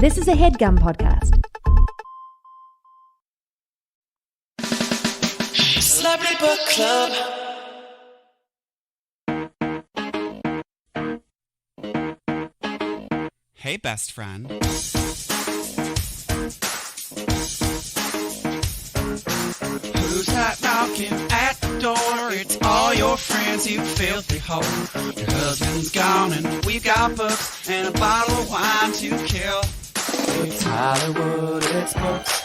This is a HeadGum podcast. Celebrity Book Club. Hey, best friend. Who's that knocking at the door? It's all your friends, you filthy hoe. Your husband's gone and we've got books and a bottle of wine to kill. It's Hollywood, it's books,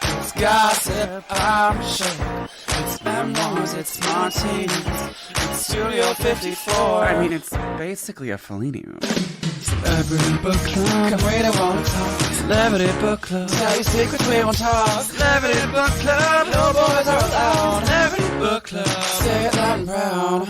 it's gossip, I'm sure. It's memoirs, it's martinis, it's Studio 54. I mean, it's basically a Fellini movie. Celebrity Book Club. Come read, I won't talk. Celebrity Book Club. Tell your secrets, we won't talk. Celebrity Book Club. No boys are allowed. Celebrity Book Club. Say it loud and proud.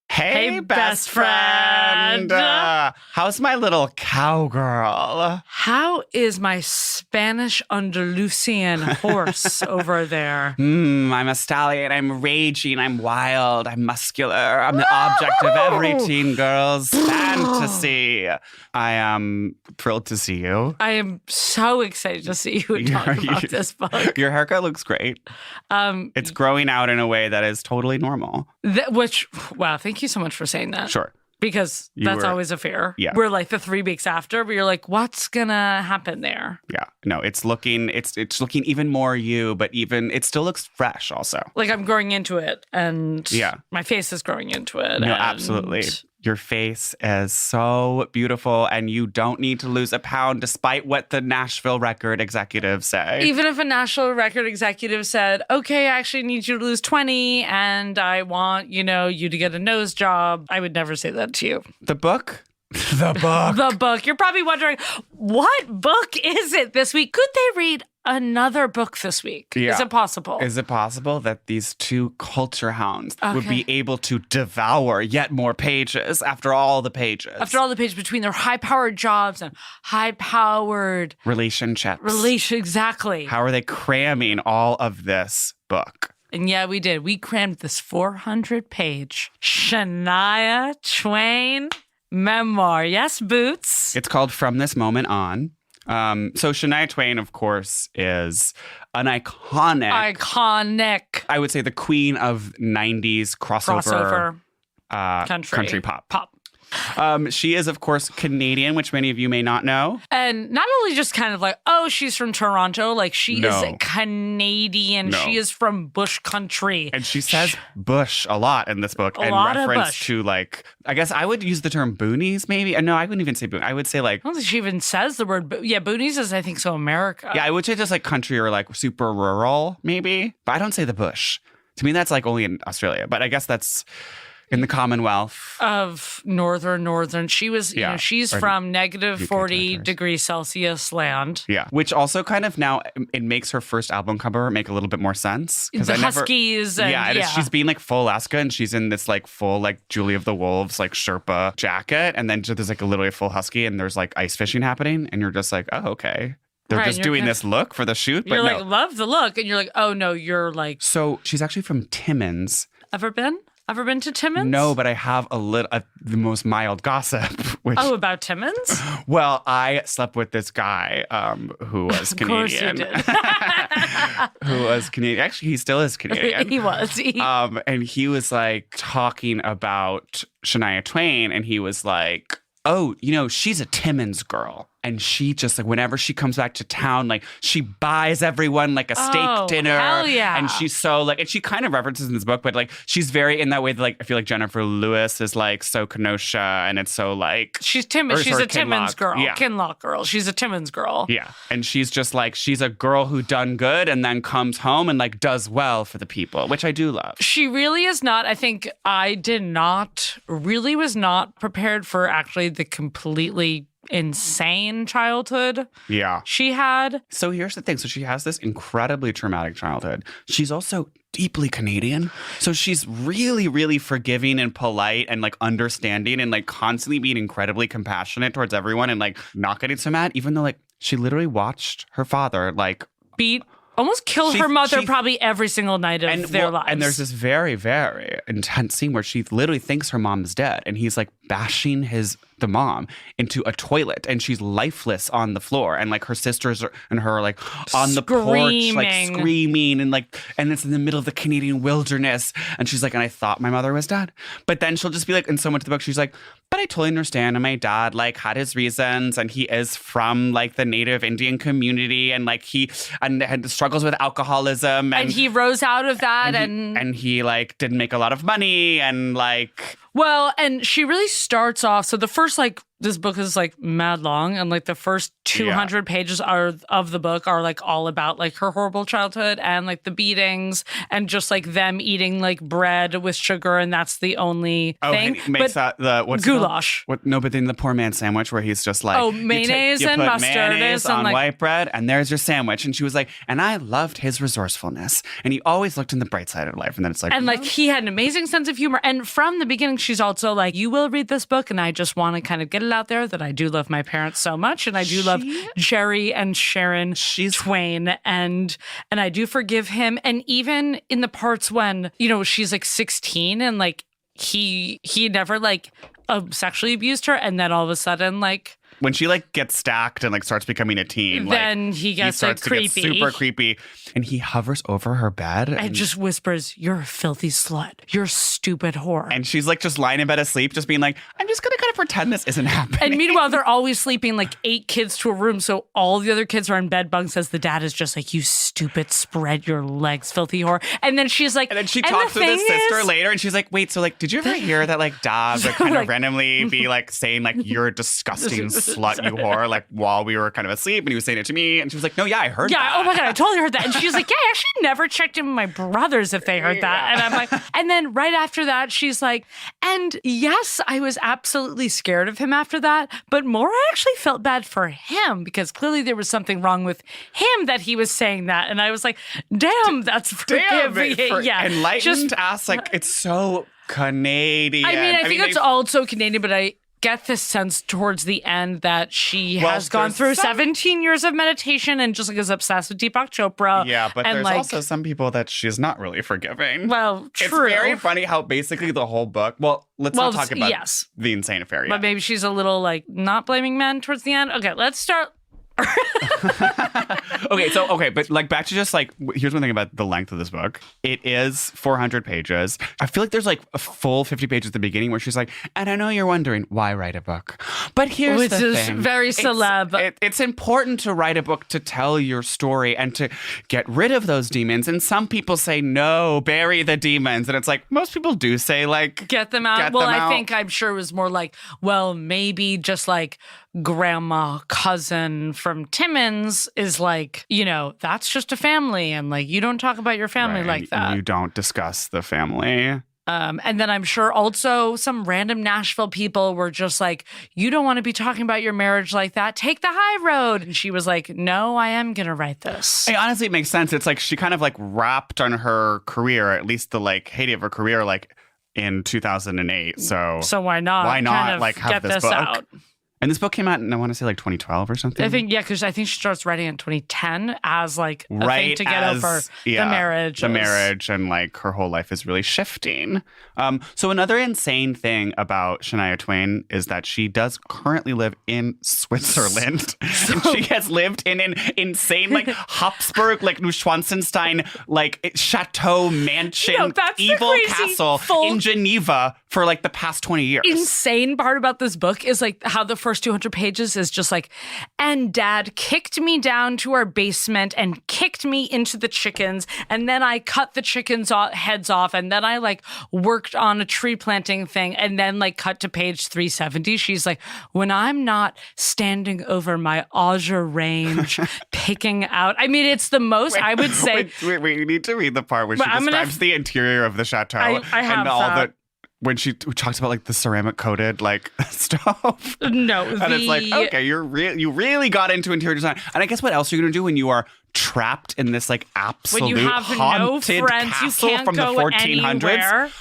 Hey, best friend. How's my little cowgirl? How is my Spanish Andalusian horse over there? I'm a stallion. I'm raging. I'm wild. I'm muscular. I'm the object of every teen girl's fantasy. I am thrilled to see you. I am so excited to see you and talk about this book. Your haircut looks great. It's growing out in a way that is totally normal. Wow, thank you so much for saying that. Sure. Because that's always a fear. Yeah. We're like the 3 weeks after, but you're like, what's gonna happen there? Yeah. No, it's looking even more you, but it still looks fresh also. Like I'm growing into it and my face is growing into it. No, absolutely. Your face is so beautiful and you don't need to lose a pound despite what the Nashville record executives say. Even if a Nashville record executive said, okay, I actually need you to lose 20 and I want, you to get a nose job, I would never say that to you. The book? The book. The book. You're probably wondering, what book is it this week? Could they read another book this week? Yeah. Is it possible? Is it possible that these two culture hounds would be able to devour yet more pages after all the pages? After all the pages between their high-powered jobs and high-powered relationships. Exactly. How are they cramming all of this book? And yeah, we did. We crammed this 400-page Shania Twain memoir. Yes, Boots. It's called From This Moment On. So Shania Twain, of course, is an iconic, I would say the queen of 90s crossover country pop. She is, of course, Canadian, which many of you may not know. And not only just kind of like, oh, she's from Toronto, like she is Canadian. No. She is from bush country. And she says bush a lot in this book. A lot reference of bush. To like, I guess I would use the term boonies maybe. No, I wouldn't even say boonies. I would say like. I don't think she even says the word, boonies is I think so America. Yeah, I would say just like country or like super rural maybe. But I don't say the bush. To me, that's like only in Australia. But I guess that's in the Commonwealth of northern. She was, she's from negative 40 degrees Celsius land. Yeah, which also kind of now it makes her first album cover make a little bit more sense. The Huskies. She's being like full Alaska and she's in this like full like Julie of the Wolves like Sherpa jacket, and then there's like literally a full husky and there's like ice fishing happening, and you're just like, oh okay. They're just doing this look for the shoot, but you're like, love the look, and you're like, oh no, you're like. So she's actually from Timmins. Ever been to Timmins? No, but I have the most mild gossip. About Timmins? Well, I slept with this guy who was Canadian. Of course you did. Who was Canadian. Actually, he still is Canadian. He was. And he was like talking about Shania Twain, and he was like, oh, she's a Timmins girl. And she just like, whenever she comes back to town, like she buys everyone like a steak dinner. Hell yeah. And she's so like, and she kind of references in this book, but like she's very in that way that like, I feel like Jennifer Lewis is like so Kenosha, and it's so like. She's Timmins. She's a Timmins girl. Yeah. Kinloch girl. She's a Timmins girl. Yeah. And she's just like, she's a girl who done good and then comes home and like does well for the people, which I do love. She really is not. I think I was not prepared for actually the completely insane childhood she had. So here's the thing. So she has this incredibly traumatic childhood. She's also deeply Canadian. So she's really, really forgiving and polite and like understanding and like constantly being incredibly compassionate towards everyone and like not getting so mad, even though like she literally watched her father like almost kill her mother probably every single night of their lives. And there's this very, very intense scene where she literally thinks her mom is dead. And he's like bashing his the mom, into a toilet, and she's lifeless on the floor, and like her sisters and her are like on the porch, like screaming, and it's in the middle of the Canadian wilderness, and she's like, and I thought my mother was dead, but then she'll just be like, in so much of the book, she's like, but I totally understand, and my dad like had his reasons, and he is from like the Native Indian community, and like he had struggles with alcoholism, and he rose out of that, and he like didn't make a lot of money, and like. Well, and she really starts off. So the first, like, this book is like mad long, and like the first 200 pages of the book are like all about like her horrible childhood and like the beatings and just like them eating like bread with sugar, and that's the only thing. He makes that the what's goulash. But then the poor man's sandwich, where he's just like, mayonnaise and mustard mayonnaise on like, white bread, and there's your sandwich. And she was like, and I loved his resourcefulness, and he always looked in the bright side of life. And then it's like, and like he had an amazing sense of humor. And from the beginning, she's also like, you will read this book, and I just want to kind of get it out there that I do love my parents so much, and I do love Jerry and Sharon Twain, and I do forgive him. And even in the parts when, you know, she's like 16 and like he never like sexually abused her, and then all of a sudden like when she like gets stacked and like starts becoming a teen, then he gets starts like creepy, to get super creepy, and he hovers over her bed and just whispers, "You're a filthy slut. You're a stupid whore." And she's like just lying in bed asleep, just being like, "I'm just gonna kind of pretend this isn't happening." And meanwhile, they're always sleeping like 8 kids to a room, so all the other kids are in bed bunks. As the dad is just like, "You stupid, spread your legs, filthy whore." And then she's like, and then she talks to the sister later, and she's like, "Wait, so like, did you ever hear that like Dad would kind of randomly be like saying like, you're a disgusting slut, you whore?" Like while we were kind of asleep, and he was saying it to me, and she was like, "No, yeah, I heard that." Yeah, oh my God, I totally heard that. And she's like, "Yeah, I actually never checked in with my brothers if they heard that." And I'm like, and then right after that, she's like, and yes, I was absolutely scared of him after that, but more, I actually felt bad for him because clearly there was something wrong with him that he was saying that. And I was like, damn, that's forgiving. Yeah. Enlightened ass, like, it's so Canadian. I mean, I think it's also Canadian, but I get this sense towards the end that she has gone through 17 years of meditation and just like is obsessed with Deepak Chopra. Yeah, but and there's also some people that she's not really forgiving. Well, true. It's very funny how basically the whole book, let's not talk about the insane affair yet. But maybe she's a little like not blaming men towards the end. Okay, let's start. But like back to just like, here's one thing about the length of this book. It is 400 pages. I feel like there's like a full 50 pages at the beginning where she's like, and I know you're wondering why write a book, but here's the thing. Very celeb. It's important to write a book to tell your story and to get rid of those demons. And some people say, no, bury the demons. And it's like, most people do say like, get them out. I'm sure it was more like, well, maybe just like grandma cousin from Timmins is like, you know, that's just a family, and like you don't talk about your family like that. You don't discuss the family. And then I'm sure also some random Nashville people were just like, you don't want to be talking about your marriage like that. Take the high road. And she was like, no, I am going to write this. Hey, honestly, it makes sense. It's like she kind of like wrapped on her career, at least the like heyday of her career, like in 2008. So why not? Why not kind of like have this book out? And this book came out in, I want to say, like 2012 or something. I think, because I think she starts writing in 2010 as like a thing to get over the marriage. The marriage, and like her whole life is really shifting. So another insane thing about Shania Twain is that she does currently live in Switzerland. And she has lived in an insane like Habsburg, like Neuschwanstein, like chateau mansion, evil castle in Geneva for like the past 20 years. Insane part about this book is like how the first 200 pages is just like, and Dad kicked me down to our basement and kicked me into the chickens, and then I cut the chickens' heads off, and then I like worked on a tree planting thing, and then like cut to page 370. She's like, when I'm not standing over my Azure range picking out. I mean, it's the most, I would say. Wait, you need to read the part where she describes the interior of the chateau. I have and all that. When she talks about like the ceramic coated like stove. No. And it's like, okay, you really got into interior design. And I guess what else are you going to do when you are trapped in this like absolute when you have haunted no friends, castle you can't from the go 1400s? Anywhere.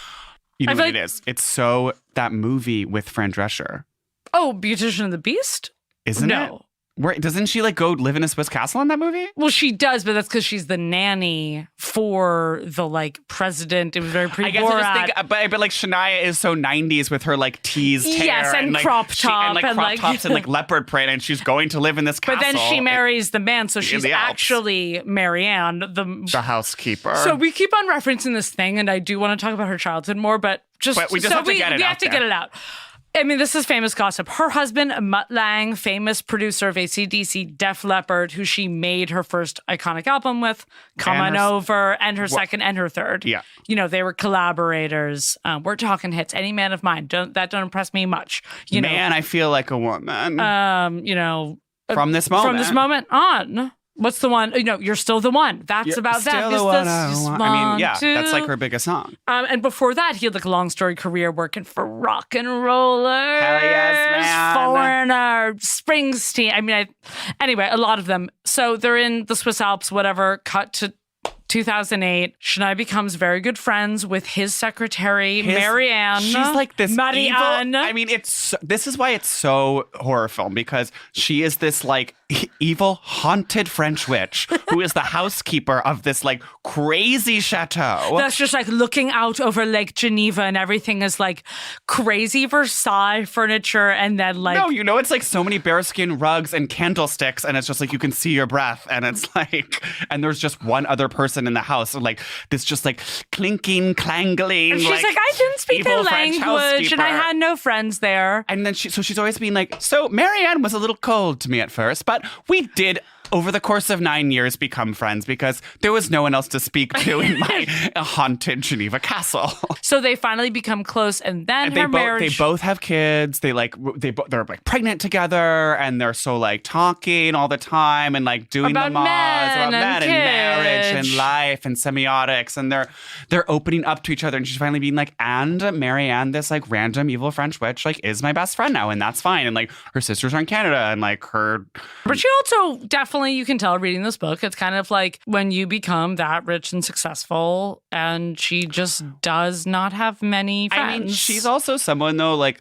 You know what it is? It's so that movie with Fran Drescher. Oh, Beautician of the Beast? Isn't it? Doesn't she like go live in a Swiss castle in that movie? Well, she does, but that's because she's the nanny for the like president. It was very pre-Borat. I guess but like Shania is so 90s with her like teased hair. Yes, and like, crop top. And crop tops and like leopard print, and she's going to live in this castle. But then she marries the man, so she's actually Marianne, the housekeeper. So we keep on referencing this thing, and I do want to talk about her childhood more, but we have to get it out. I mean, this is famous gossip. Her husband, Mutt Lange, famous producer of AC/DC, Def Leppard, who she made her first iconic album with, Come On Over, and her second and her third. Yeah. They were collaborators. We're talking hits. Any Man of Mine. That don't impress me much. Man, I Feel Like a Woman. From this moment on. What's the one? You're still the one. That's about that. That's like her biggest song. And before that, he had like a long story career working for rock and rollers. Hell yes, man. Foreigner, Springsteen. Anyway, a lot of them. So they're in the Swiss Alps, whatever, cut to 2008. Shania becomes very good friends with his secretary, Marianne. She's like this Marianne. evil. This is why it's so horror film, because she is this like evil, haunted French witch who is the housekeeper of this like crazy chateau. That's just like looking out over Lake Geneva, and everything is like crazy Versailles furniture, and then like it's like so many bearskin rugs and candlesticks, and it's just like you can see your breath, and it's like, and there's just one other person in the house, so like this just like clinking, clangling. And she's like I didn't speak their language, and I had no friends there. And then she's always been like, so Marianne was a little cold to me at first, but we did over the course of 9 years become friends because there was no one else to speak to in my haunted Geneva castle. So they finally become close, and then her marriage. They both have kids. They're like pregnant together, and they're so like talking all the time and like doing about the mods men about men and marriage and kids. life and semiotics, and they're opening up to each other. And she's finally being like, and Marianne, this like random evil French witch, like is my best friend now, and that's fine. And like her sisters are in Canada, and like her. But she also definitely. You can tell reading this book, it's kind of like when you become that rich and successful, and she just does not have many friends. She's also someone though, like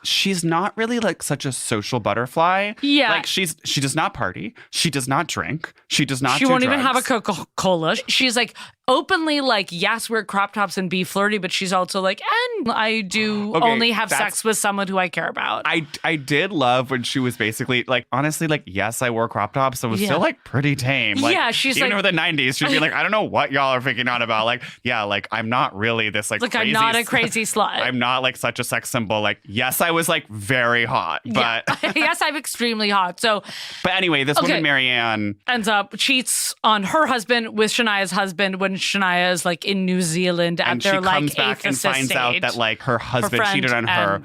she's not really like such a social butterfly. Yeah. Like she does not party. She does not drink. She does not She do won't drugs. even have a Coca-Cola. She's like openly like, yes, wear crop tops and be flirty, but she's also like, and I do only have sex with someone who I care about. I did love when she was basically like, honestly, like, yes, I wore crop tops, so it was still like pretty tame. Like, she's even like, over the 90s, she'd be like, I don't know what y'all are freaking out about. Like, yeah, like I'm not really this like crazy. I'm not a crazy slut. I'm not like such a sex symbol. Like, yes, I was like very hot, but yes, I'm extremely hot. So, but anyway, this woman Marianne ends up cheats on her husband with Shania's husband when Shania is like in New Zealand at their like eighth assist and finds stage. out that like her husband cheated on her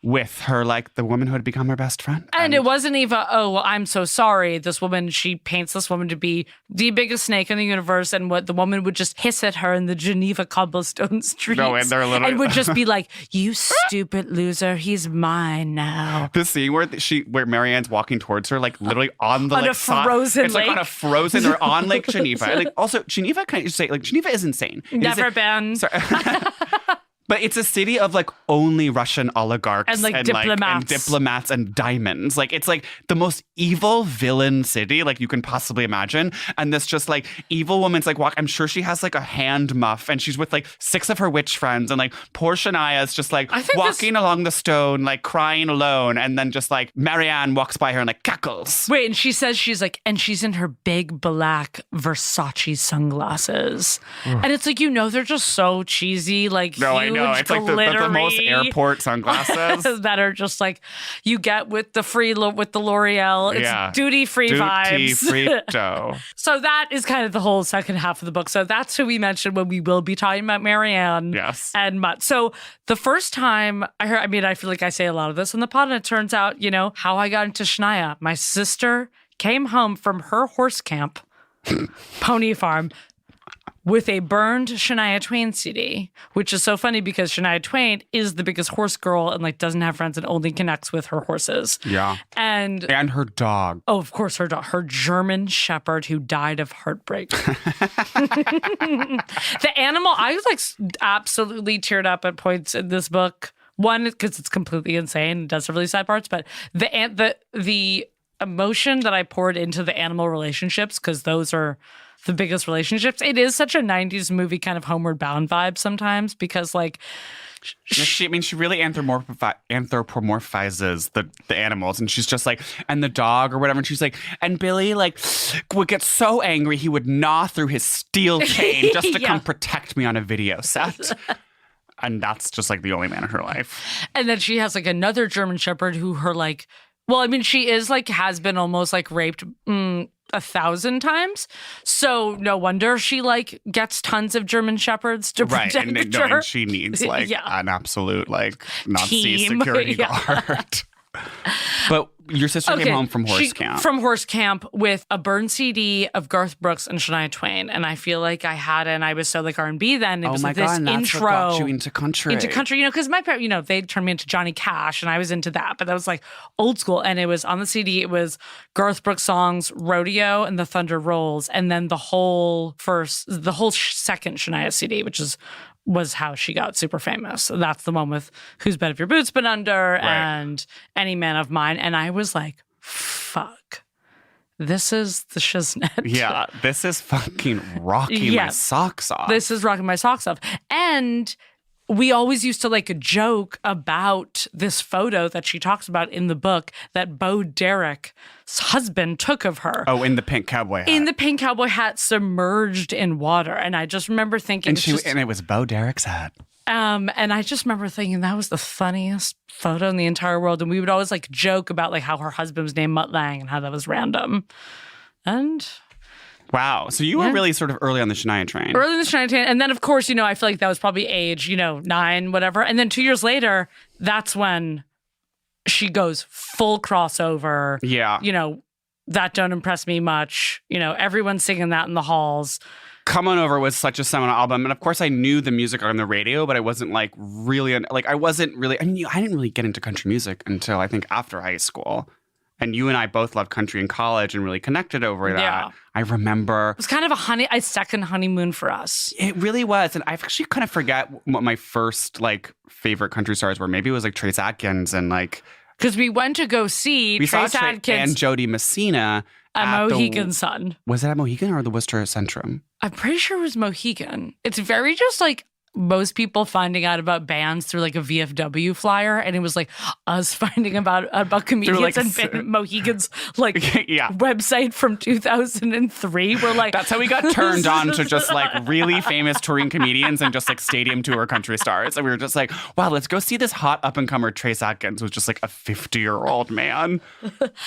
with her, like the woman who had become her best friend. And it wasn't even, I'm so sorry. This woman, she paints this woman to be the biggest snake in the universe, and what the woman would just hiss at her in the Geneva cobblestone streets. No, and they're literally... and would just be like, you stupid loser, he's mine now. The scene where Marianne's walking towards her, like literally on the on like a frozen it's lake. like on a frozen, they're on Lake Geneva. And, like also Geneva, can I just say, like Geneva is insane. Never been. Sorry. But it's a city of like only Russian oligarchs and like diplomats and diamonds. Like it's like the most evil villain city like you can possibly imagine. And this just like evil woman's like I'm sure she has like a hand muff, and she's with like 6 of her witch friends, and like poor Shania's just like walking along the stone, like crying alone, and then just like Marianne walks by her and like cackles. Wait, and she says she's in her big black Versace sunglasses. And it's like, they're just so cheesy, like huge, no, it's like the most airport sunglasses that are just like you get with the L'Oreal. It's duty-free vibes. Duty-free dough. So that is kind of the whole second half of the book. So that's who we mentioned when we will be talking about Marianne and Mutt. So the first time I feel like I say a lot of this on the pod, and it turns out, how I got into Shania. My sister came home from her horse camp, pony farm, with a burned Shania Twain CD, which is so funny because Shania Twain is the biggest horse girl and like doesn't have friends and only connects with her horses. Yeah. And her dog. Oh, of course, her dog. Her German Shepherd who died of heartbreak. The animal, I was like absolutely teared up at points in this book. One, because it's completely insane. It does have really sad parts, but the emotion that I poured into the animal relationships, because those are the biggest relationships. It is such a 90s movie kind of Homeward Bound vibe sometimes, because like she really anthropomorphizes the animals, and she's just like, and the dog or whatever, and she's like, and Billy like would get so angry he would gnaw through his steel chain just to come protect me on a video set. And that's just like the only man in her life. And then she has like another German Shepherd who her like, well, I mean, she is like, has been almost like raped 1,000 times. So no wonder she like gets tons of German Shepherds to protect her. And she needs like an absolute like Nazi security guard. But your sister came home from horse camp. From horse camp with a burned CD of Garth Brooks and Shania Twain. And I feel like I had it, and I was so like R&B then. It was like this intro. What got you into country. Because my parents, they turned me into Johnny Cash, and I was into that. But that was like old school. And it was on the CD, it was Garth Brooks songs, Rodeo and The Thunder Rolls. And then the whole second Shania CD, which was how she got super famous. So that's the one with Whose Bed Have Your Boots Been Under and Any Man of Mine. And I was like, fuck, this is the shiznit. Yeah, this is fucking rocking my socks off. This is rocking my socks off. And we always used to like joke about this photo that she talks about in the book that Bo Derek's husband took of her. Oh, in the pink cowboy hat. In the pink cowboy hat, submerged in water. And I just remember thinking... And it was Bo Derek's hat. And I just remember thinking that was the funniest photo in the entire world. And we would always like joke about like how her husband was named Mutt Lange and how that was random. And... Wow. So you were really sort of early on the Shania train. Early on the Shania train. And then, of course, I feel like that was probably age, 9, whatever. And then 2 years later, that's when she goes full crossover. Yeah. That Don't Impress Me Much. Everyone's singing that in the halls. Come On Over was such a seminal album. And of course, I knew the music on the radio, but I wasn't like really, I didn't really get into country music until I think after high school. And you and I both loved country in college and really connected over that. Yeah. I remember. It was kind of a second honeymoon for us. It really was. And I actually kind of forget what my first like favorite country stars were. Maybe it was like Trace Adkins and like. Because we went to go see Trace Adkins. And Jody Messina. At Mohegan Sun. Was it at Mohegan or the Worcester Centrum? I'm pretty sure it was Mohegan. It's very just like most people finding out about bands through like a VFW flyer, and it was like us finding about comedians and Mohegan's like website from 2003. We're like, that's how we got turned on to just like really famous touring comedians and just like stadium tour country stars. And we were just like, wow, let's go see this hot up and comer Trace Adkins, who's just like a 50-year-old man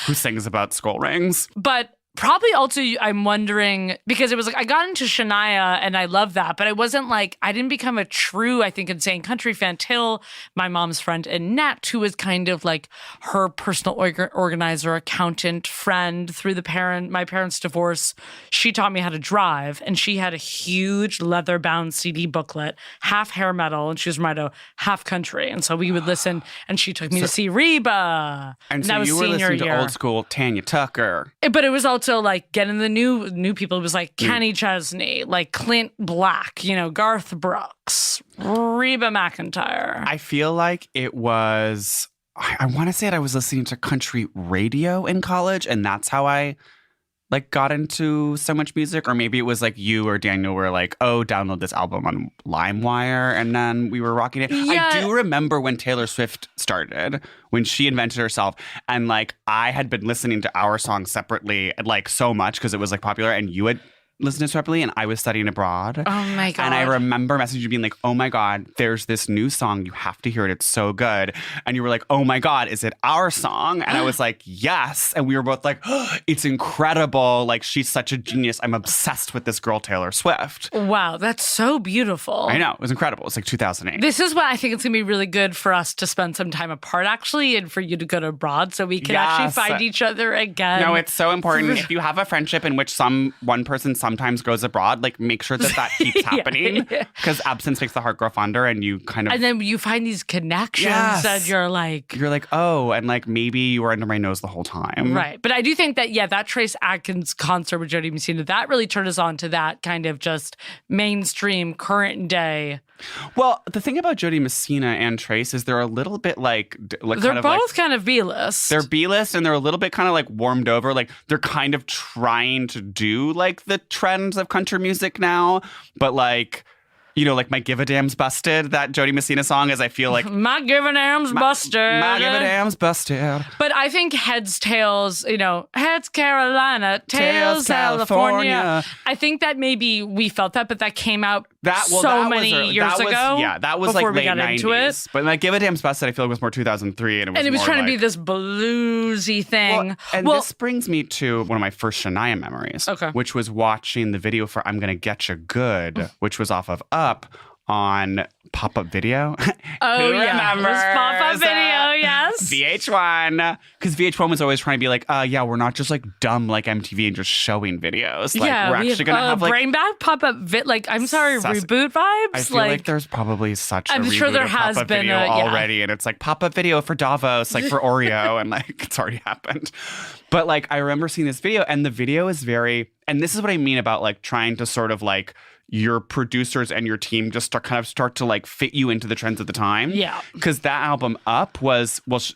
who sings about skull rings. But probably also, I'm wondering, because it was like, I got into Shania and I love that, but it wasn't like, I didn't become a true, I think, insane country fan till my mom's friend Annette, who was kind of like her personal organizer, accountant, friend through my parents' divorce. She taught me how to drive, and she had a huge leather-bound CD booklet, half hair metal, and she was Rido, half country. And so we would listen, and she took me to see Reba. And so you were listening to old school Tanya Tucker. But it was also like getting the new people. It was like Kenny Chesney, like Clint Black, Garth Brooks, Reba McEntire. I feel like it was, I want to say that I was listening to country radio in college, and that's how I like got into so much music. Or maybe it was like you or Daniel were like, oh, download this album on LimeWire, and then we were rocking it. Yeah. I do remember when Taylor Swift started, when she invented herself, and like I had been listening to our song separately like so much because it was like popular, and you had listened to it separately, and I was studying abroad. Oh my God. And I remember messaging you being like, oh my God, there's this new song, you have to hear it, it's so good. And you were like, oh my God, is it our song? And I was like, yes. And we were both like, oh, it's incredible, like she's such a genius, I'm obsessed with this girl Taylor Swift. Wow, that's so beautiful. I know, it was incredible. It was like 2008. This is what I think it's gonna be really good for us to spend some time apart, actually, and for you to go to abroad so we can actually find each other again. No, it's so important. If you have a friendship in which one person sometimes goes abroad. Like, make sure that keeps happening. Because absence makes the heart grow fonder, and you kind of... And then you find these connections and you're like... You're like, oh, and like maybe you were under my nose the whole time. Right. But I do think that, that Trace Adkins concert with Jody Messina, that really turned us on to that kind of just mainstream, current day. Well, the thing about Jody Messina and Trace is they're a little bit like they're both kind of B-list. They're B-list, and they're a little bit kind of like warmed over. Like, they're kind of trying to do like the trends of country music now, but like, you know, like My Give a Damn's Busted, that Jody Messina song is, I feel like... My Give a Damn's Busted. My Give a Damn's Busted. But I think Heads, Tails, you know, Heads Carolina, Tails California. I think that maybe we felt that, but that came out many years ago. Yeah, that was like late 90s. But My Give a Damn's Busted, I feel like was more 2003. And it was trying to be this bluesy thing. This brings me to one of my first Shania memories, which was watching the video for I'm Gonna Get You Good, which was off of Up on pop-up video. Oh, yeah. Remembers pop-up video, yes. VH1. Because VH1 was always trying to be like, we're not just like dumb like MTV and just showing videos. Like, we're actually going to have like... Bring back pop-up reboot vibes? I feel like there's probably such I'm a sure there of has pop-up been video already. And it's like pop-up video for Davos, like for Oreo. And like, it's already happened. But like, I remember seeing this video, and the video is very... And this is what I mean about like trying to sort of like... your producers and your team just start to like fit you into the trends of the time. Yeah. Because that album Up was, the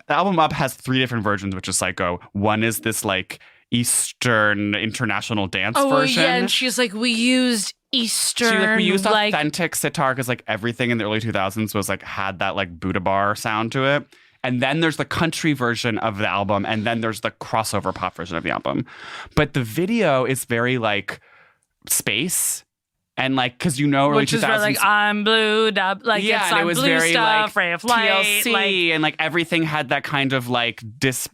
album Up has 3 different versions, which is psycho. One is this like Eastern international dance version. Oh, yeah. And she's like, we used Eastern. We used authentic sitar because like everything in the early 2000s was like had that like Buddha bar sound to it. And then there's the country version of the album. And then there's the crossover pop version of the album. But the video is very like space. And like, because early 2000s, which is where like I'm blued up, like it's and it was blue very stuff, like Ray of Light, TLC, and like everything had that kind of like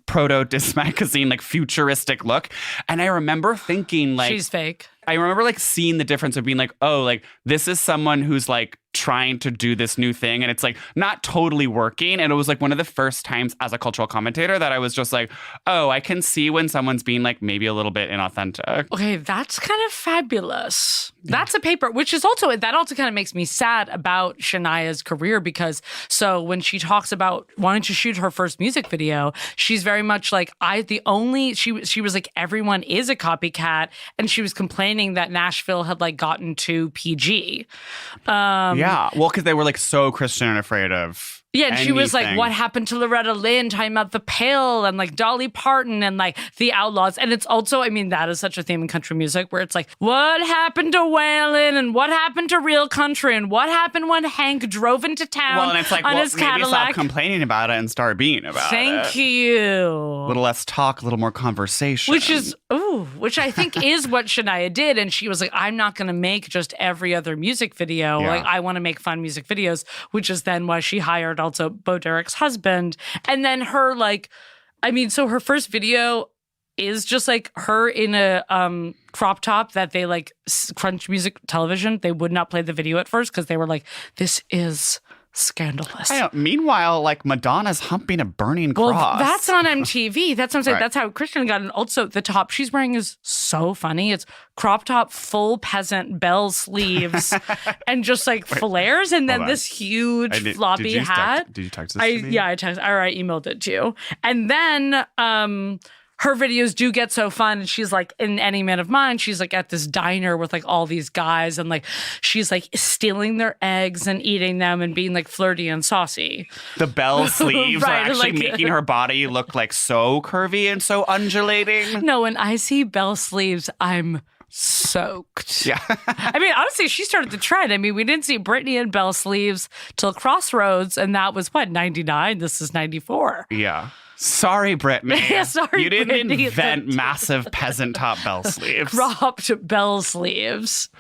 proto disc magazine, like futuristic look. And I remember thinking like, she's fake. I remember like seeing the difference of being like, oh, like this is someone who's like trying to do this new thing, and it's like not totally working. And it was like one of the first times as a cultural commentator that I was just like, oh, I can see when someone's being like maybe a little bit inauthentic. Okay, that's kind of fabulous. That's a paper, which is also, that also kind of makes me sad about Shania's career, because so when she talks about wanting to shoot her first music video, she's very much like, she was like, everyone is a copycat, and she was complaining that Nashville had like gotten too PG. Yeah, well, because they were like so Christian and afraid of and she was like, what happened to Loretta Lynn, talking about the pill and like Dolly Parton and like the Outlaws. And it's also, I mean, that is such a theme in country music where it's like, what happened to Waylon and what happened to real country and what happened when Hank drove into town and it's like, on his maybe Cadillac. Stop complaining about it and start being about it. Thank you. A little less talk, a little more conversation. Which I think is what Shania did. And she was like, I'm not going to make just every other music video. Like, I want to make fun music videos, which is then why she hired also Bo Derek's husband. And then her so her first video is just like her in a crop top that they like Crunch Music Television. They would not play the video at first because they were like, this is scandalous. I know. Meanwhile, like Madonna's humping a burning cross. Well, that's on MTV. That's what I'm saying. Right. That's how Christian got it. Also, the top she's wearing is so funny. It's crop top, full peasant bell sleeves, and just like flares, and then this huge floppy hat. Did you text this to me? Yeah, I texted. Or I emailed it to you. And then her videos do get so fun. She's like in Any Man of Mine, she's like at this diner with like all these guys, and like she's like stealing their eggs and eating them and being like flirty and saucy. The bell sleeves Right, are actually making her body look like so curvy and so undulating. No, when I see bell sleeves, I'm soaked. Yeah. I mean, honestly, she started the trend. I mean, we didn't see Britney in bell sleeves till Crossroads, and that was what, 99? This is 94. Yeah. Sorry, Britney. Sorry, you didn't Britney. invent massive peasant top bell sleeves. Cropped bell sleeves.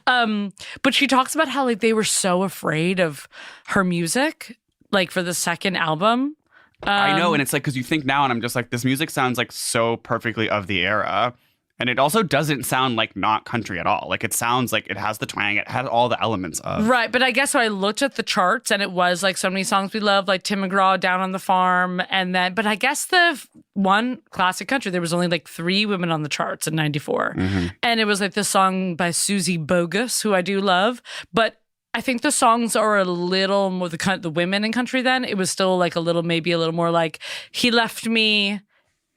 But she talks about how like they were so afraid of her music, like for the second album. I know, and it's like, because you think now, and I'm just like, this music sounds like so perfectly of the era. And it also doesn't sound like not country at all. Like it sounds like it has the twang. It has all the elements of. Right. But I guess so I looked at the charts and it was like So Many Songs We Love, like Tim McGraw, Down on the Farm. And then, but I guess the one classic country, there was only like 3 women on the charts in 94. Mm-hmm. And it was like this song by Susie Bogus, who I do love. But I think the songs are a little more, the women in country then, it was still like maybe a little more like, he left me.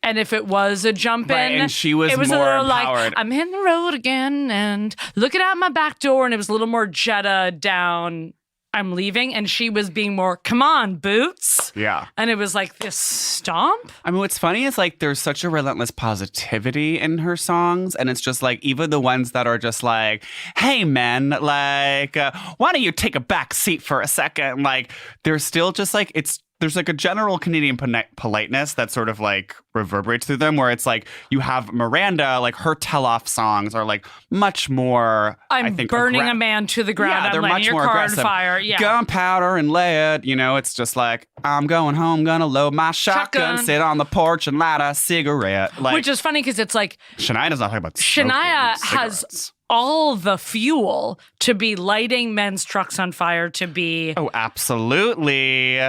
And if it was a jump in, and she was it was more a little empowered. like, I'm hitting the road again and looking out my back door. And it was a little more Jetta down, I'm leaving. And she was being more, come on, Boots. Yeah. And it was like this stomp. I mean, what's funny is like there's such a relentless positivity in her songs. And it's just like, even the ones that are just like, hey, men, like, why don't you take a back seat for a second? Like, they're still just like, there's like a general Canadian politeness that sort of like reverberates through them, where it's like you have Miranda, like her tell-off songs are like much more, I think, burning a man to the ground. Yeah, they're I'm lighting much your more car aggressive. on fire. Yeah. Gunpowder and lead, it's just like, I'm going home, gonna load my shotgun, sit on the porch and light a cigarette. Like, which is funny because it's like Shania does not talk about Shania has cigarettes. all the fuel to be lighting men's trucks on fire, to be, Oh, absolutely.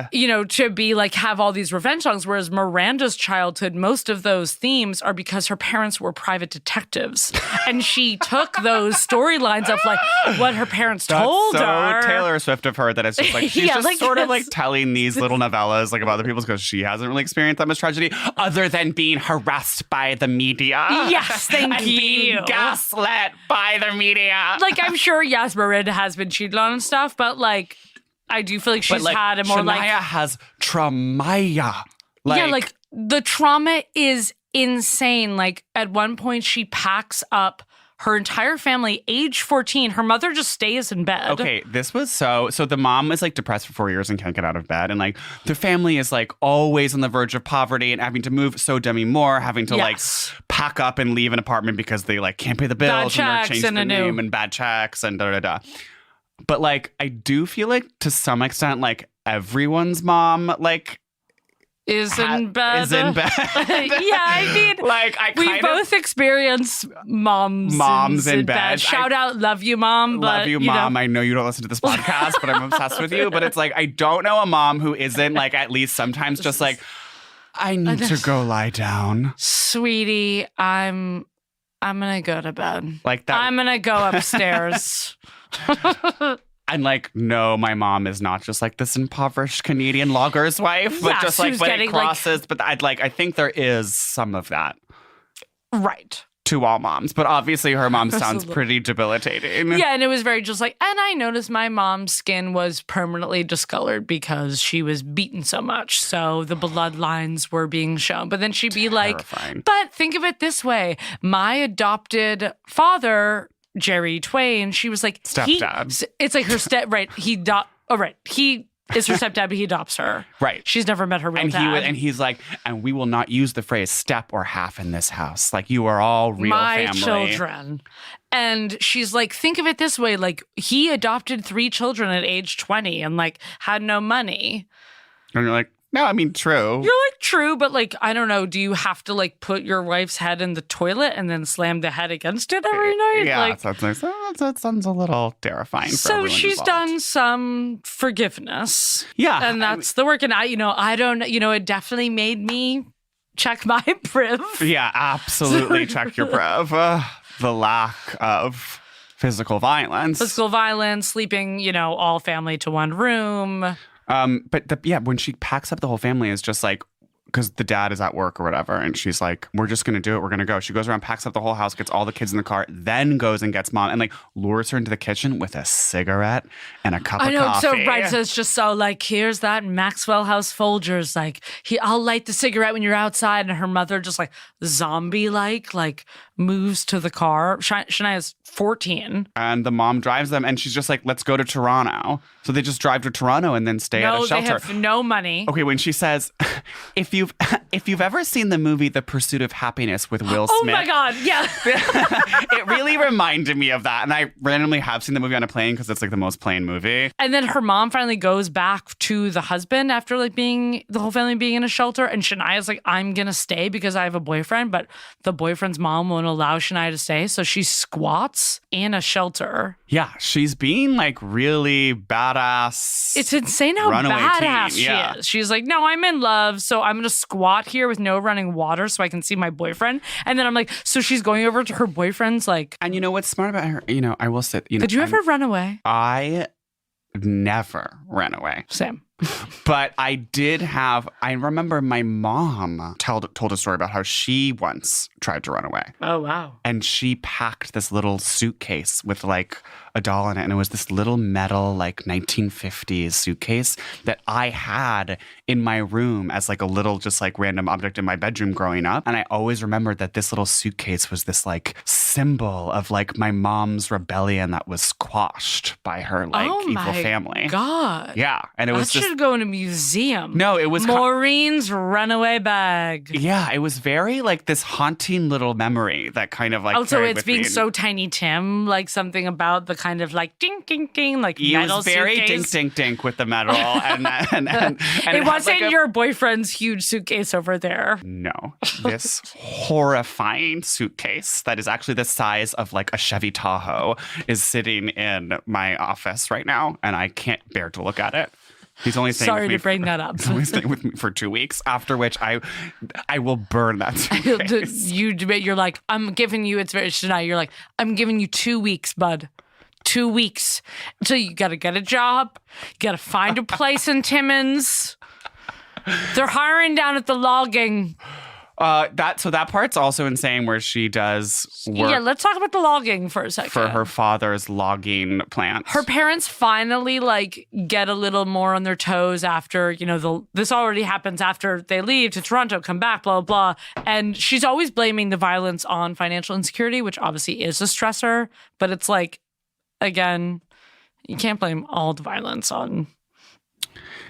to be like have all these revenge songs. Whereas Miranda's childhood, most of those themes are because her parents were private detectives. And she took those storylines of like what her parents told her. So Taylor Swift of her that it's just like, she's Yeah, just like sort of this- like telling these little novellas like about other people's because she hasn't really experienced that much tragedy other than being harassed by the media. Yes, thank and you. being gaslit by the media. Like, I'm sure, yes, Miranda has been cheated on and stuff, but like, I do feel like she's had a more Shania like. has trauma. Yeah, like the trauma is insane. Like at one point she packs up her entire family, age 14. Her mother just stays in bed. Okay, this was so the mom is like depressed for 4 years and can't get out of bed. And like the family is like always on the verge of poverty and having to move. So Demi Moore having to like pack up and leave an apartment because they like can't pay the bills and they're changing the name and bad checks and da. But like I do feel like to some extent like everyone's mom like is in bed. Is in bed. Yeah, I mean, like we both experienced moms in bed. Shout out, love you, mom. But, love you, mom. I know you don't listen to this podcast, but I'm obsessed with you. But it's like I don't know a mom who isn't like at least sometimes just like I need to go lie down, sweetie. I'm gonna go to bed. Like that. I'm gonna go upstairs. And like, no, my mom is not just like this impoverished Canadian logger's wife, but just like when it crosses. But I think there is some of that, right? To all moms, but obviously her mom sounds pretty debilitating. Yeah, and it was very just like, and I noticed my mom's skin was permanently discolored because she was beaten so much, so the bloodlines were being shown. But then she'd be like, but think of it this way: my adopted father, Jerry Twain, she was like stepdad. It's like her right. He is her stepdad, but he adopts her. Right. She's never met her real dad. And he's like, and we will not use the phrase step or half in this house. Like, you are all real my family. Children. And she's like, think of it this way. Like, he adopted 3 children at age 20 and like had no money. And you're like, no, I mean, true. You're like, true, but like, I don't know. Do you have to like put your wife's head in the toilet and then slam the head against it every night? Yeah, like, that sounds a little terrifying. So she's done some forgiveness. Yeah. And that's the work. And I don't, it definitely made me check my priv. Yeah, absolutely check your priv. The lack of physical violence. Sleeping, all family to one room. But when she packs up the whole family, it's just like, because the dad is at work or whatever, and she's like, we're just going to do it. We're going to go. She goes around, packs up the whole house, gets all the kids in the car, then goes and gets mom and like lures her into the kitchen with a cigarette and a cup of coffee. So it's just so like, here's that Maxwell House Folgers. Like, I'll light the cigarette when you're outside. And her mother just like zombie-like moves to the car. Shania's 14. And the mom drives them and she's just like, let's go to Toronto. So they just drive to Toronto and then stay at a shelter. No, they have no money. Okay, when she says, if you've ever seen the movie The Pursuit of Happiness with Will Smith. Oh my God, yeah. It really reminded me of that. And I randomly have seen the movie on a plane because it's like the most plain movie. And then her mom finally goes back to the husband after like the whole family being in a shelter. And Shania's like, I'm going to stay because I have a boyfriend. But the boyfriend's mom won't allow Shania to stay. So she squats in a shelter. Yeah, she's being like really badass. It's insane how badass she is. She's like, no, I'm in love. So I'm going to squat here with no running water so I can see my boyfriend. And then I'm like, so she's going over to her boyfriend's like. And you know what's smart about her? You know, I will say, Did you ever run away? I never ran away. Same. But I remember my mom told a story about how she once tried to run away. Oh, wow. And she packed this little suitcase with like a doll in it. And it was this little metal, like 1950s suitcase that I had in my room as like a little just like random object in my bedroom growing up. And I always remembered that this little suitcase was this like symbol of like my mom's rebellion that was squashed by her like evil family. God. Yeah. And it was just should go in a museum. No, it was Maureen's runaway bag. Yeah, it was very like this haunting little memory that kind of like. Oh, so it's being so Tiny Tim, like something about the kind of like ding ding ding, like metal. It was very suitcase. dink dink dink with the metal, and it wasn't like your boyfriend's huge suitcase over there. No, this horrifying suitcase that is actually the size of like a Chevy Tahoe is sitting in my office right now, and I can't bear to look at it. He's only staying Sorry with me to bring that up. He's only staying with me for 2 weeks, after which I will burn that suitcase. You're like, I'm giving you, it's very Shania, you're like, I'm giving you 2 weeks, bud. 2 weeks. So you got to get a job. You got to find a place in Timmins. They're hiring down at the logging. That part's also insane where she does work. Yeah, let's talk about the logging for a second. For her father's logging plant. Her parents finally like get a little more on their toes after, this already happens after they leave to Toronto, come back, blah, blah, blah. And she's always blaming the violence on financial insecurity, which obviously is a stressor. But it's like, again, you can't blame all the violence on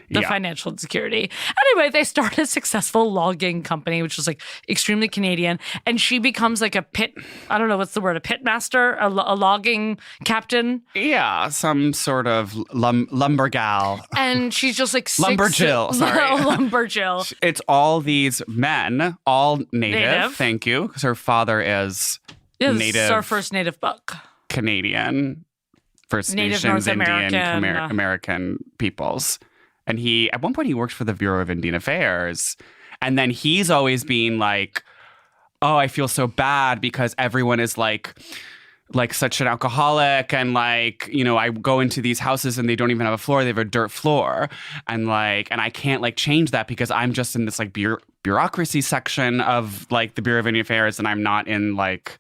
the financial insecurity. Anyway, they start a successful logging company, which was like extremely Canadian. And she becomes like a pit master, a logging captain. Yeah, some sort of lumbergal. And she's just like lumberjill, sorry. Lumberjill. It's all these men, all native. Thank you. Because her father is native. This is our first native book. Canadian, First Native Nations, North Indian, American. American peoples. And at one point he worked for the Bureau of Indian Affairs. And then he's always being like, oh, I feel so bad because everyone is like such an alcoholic. And like, I go into these houses and they don't even have a floor. They have a dirt floor. And I can't like change that because I'm just in this like bureaucracy section of like the Bureau of Indian Affairs. And I'm not in like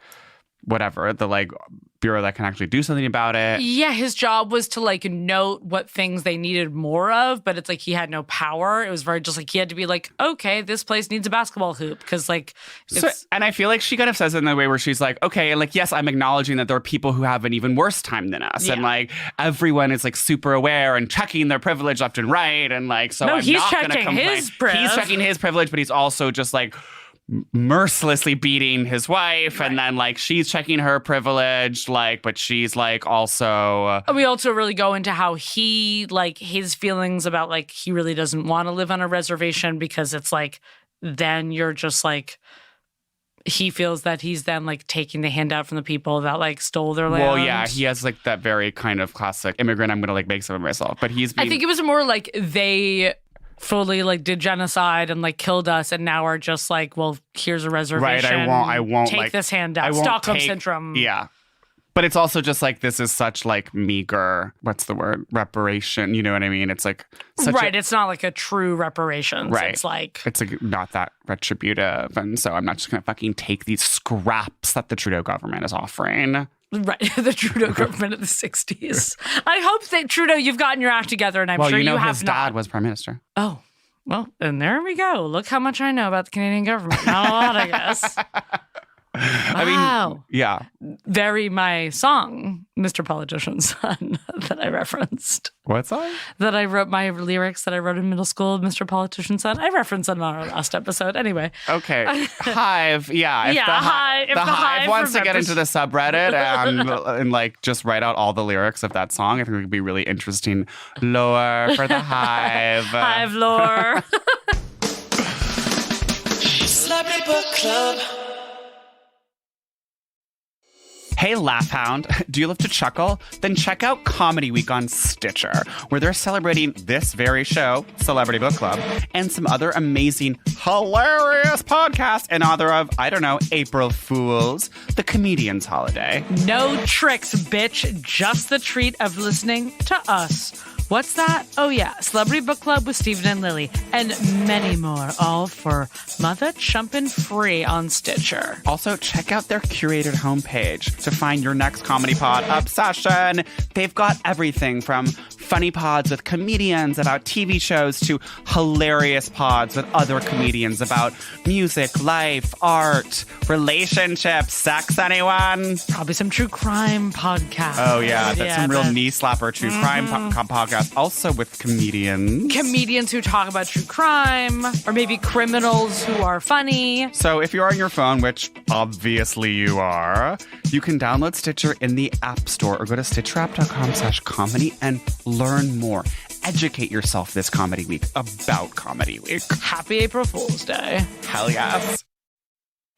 whatever, the like bureau that can actually do something about it. Yeah, his job was to like note what things they needed more of, but it's like he had no power. It was very just like he had to be like, okay, this place needs a basketball hoop because like and I feel like she kind of says it in the way where she's like, okay, and like, yes, I'm acknowledging that there are people who have an even worse time than us. Yeah. And like everyone is like super aware and checking their privilege left and right. And like, so I'm not going to complain. He's checking his privilege, but he's also just like mercilessly beating his wife, right. And then like she's checking her privilege, like, but she's like also we also really go into how he like his feelings about like he really doesn't want to live on a reservation because it's like then you're just like he feels that he's then like taking the handout from the people that like stole their land. Well, yeah, he has like that very kind of classic immigrant, I'm gonna like make some of myself, but I think it was more like they fully like did genocide and like killed us and now are just like, well, here's a reservation. Right, I won't take like, this handout. Stockholm syndrome. Yeah. But it's also just like this is such like meager, what's the word? Reparation. You know what I mean? It's like such it's not like a true reparations. Right. It's like not that retributive. And so I'm not just gonna fucking take these scraps that the Trudeau government is offering. Right, the Trudeau government of the 60s. I hope that, Trudeau, you've gotten your act together, and I'm sure you have not. His dad was prime minister. Oh, well, and there we go. Look how much I know about the Canadian government. Not a lot, I guess. I mean, yeah. Very my song. Mr. Politician's Son that I referenced. What song? That I wrote my lyrics that I wrote in middle school, Mr. Politician's Son. I referenced it on our last episode. Anyway. Okay. Hive. Yeah. If the Hive wants to get into the subreddit and like just write out all the lyrics of that song, I think it would be really interesting lore for the Hive. Hive lore. Celebrity Book Club. Hey, Laugh Hound, do you love to chuckle? Then check out Comedy Week on Stitcher, where they're celebrating this very show, Celebrity Book Club, and some other amazing, hilarious podcasts in honor of, I don't know, April Fool's, the comedian's holiday. No tricks, bitch. Just the treat of listening to us. What's that? Oh, yeah. Celebrity Book Club with Stephen and Lily. And many more, all for Mother Chumpin' free on Stitcher. Also, check out their curated homepage to find your next comedy pod obsession. They've got everything from funny pods with comedians about TV shows to hilarious pods with other comedians about music, life, art, relationships, sex, anyone? Probably some true crime podcasts. Oh, yeah. That's some real knee-slapper true crime podcast. Also with comedians. Comedians who talk about true crime, or maybe criminals who are funny. So if you're on your phone, which obviously you are, you can download Stitcher in the App Store or go to stitcherapp.com/comedy and learn more. Educate yourself this comedy week about Comedy Week. Happy April Fool's Day. Hell yes.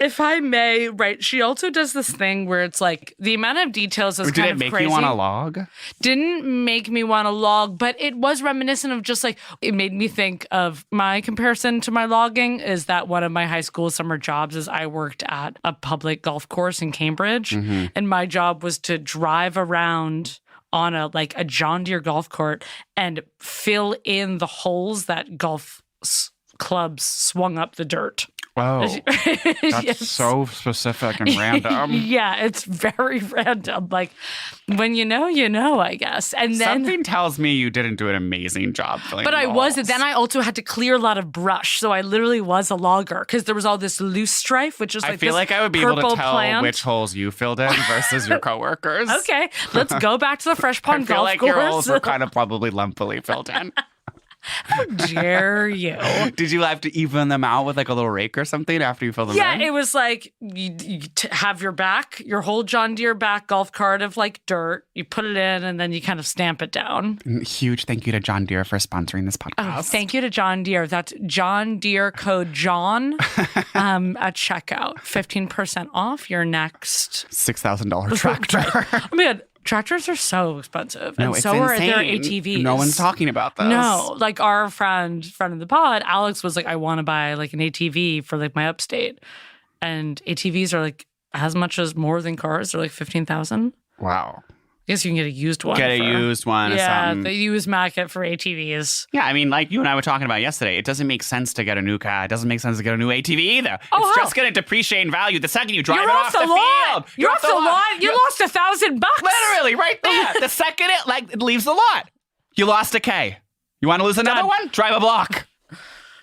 If I may, right, she also does this thing where it's like the amount of details is kind of crazy. Did it make you want to log? Didn't make me want to log, but it was reminiscent of just like, it made me think of my comparison to my logging is that one of my high school summer jobs is I worked at a public golf course in Cambridge, and my job was to drive around on a John Deere golf cart and fill in the holes that golf clubs swung up the dirt. Whoa, that's so specific and random. Yeah, it's very random. Like, when you know, I guess. And then something tells me you didn't do an amazing job filling But I balls. wasn't. Then I also had to clear a lot of brush. So I literally was a logger because there was all this loose strife, which is like I feel like I would be able to tell which holes you filled in versus your coworkers. Okay, let's go back to the Fresh Pond golf course. I feel like your holes were kind of probably lumpily filled in. How dare you? Did you have to even them out with like a little rake or something after you filled them in? Yeah, it was like you have your whole John Deere back golf cart of like dirt. You put it in and then you kind of stamp it down. Huge thank you to John Deere for sponsoring this podcast. Oh, thank you to John Deere. That's John Deere code John at checkout. 15% off your next $6,000 tractor. Oh my God. Tractors are so expensive. No, and it's so are insane. their ATVs. No one's talking about this. No, like our friend of the pod, Alex, was like, I want to buy like an ATV for like my upstate. And ATVs are like as much as more than cars. They're like $15,000. Wow. I guess you can get a used one. Yeah, the used market for ATVs. Yeah, I mean, like you and I were talking about yesterday, it doesn't make sense to get a new car. It doesn't make sense to get a new ATV either. It's just going to depreciate in value the second you drive it off the field. You're off the lot. You lost $1,000. Literally, right there. The second it leaves the lot, you lost a K. You want to lose another one? Drive a block.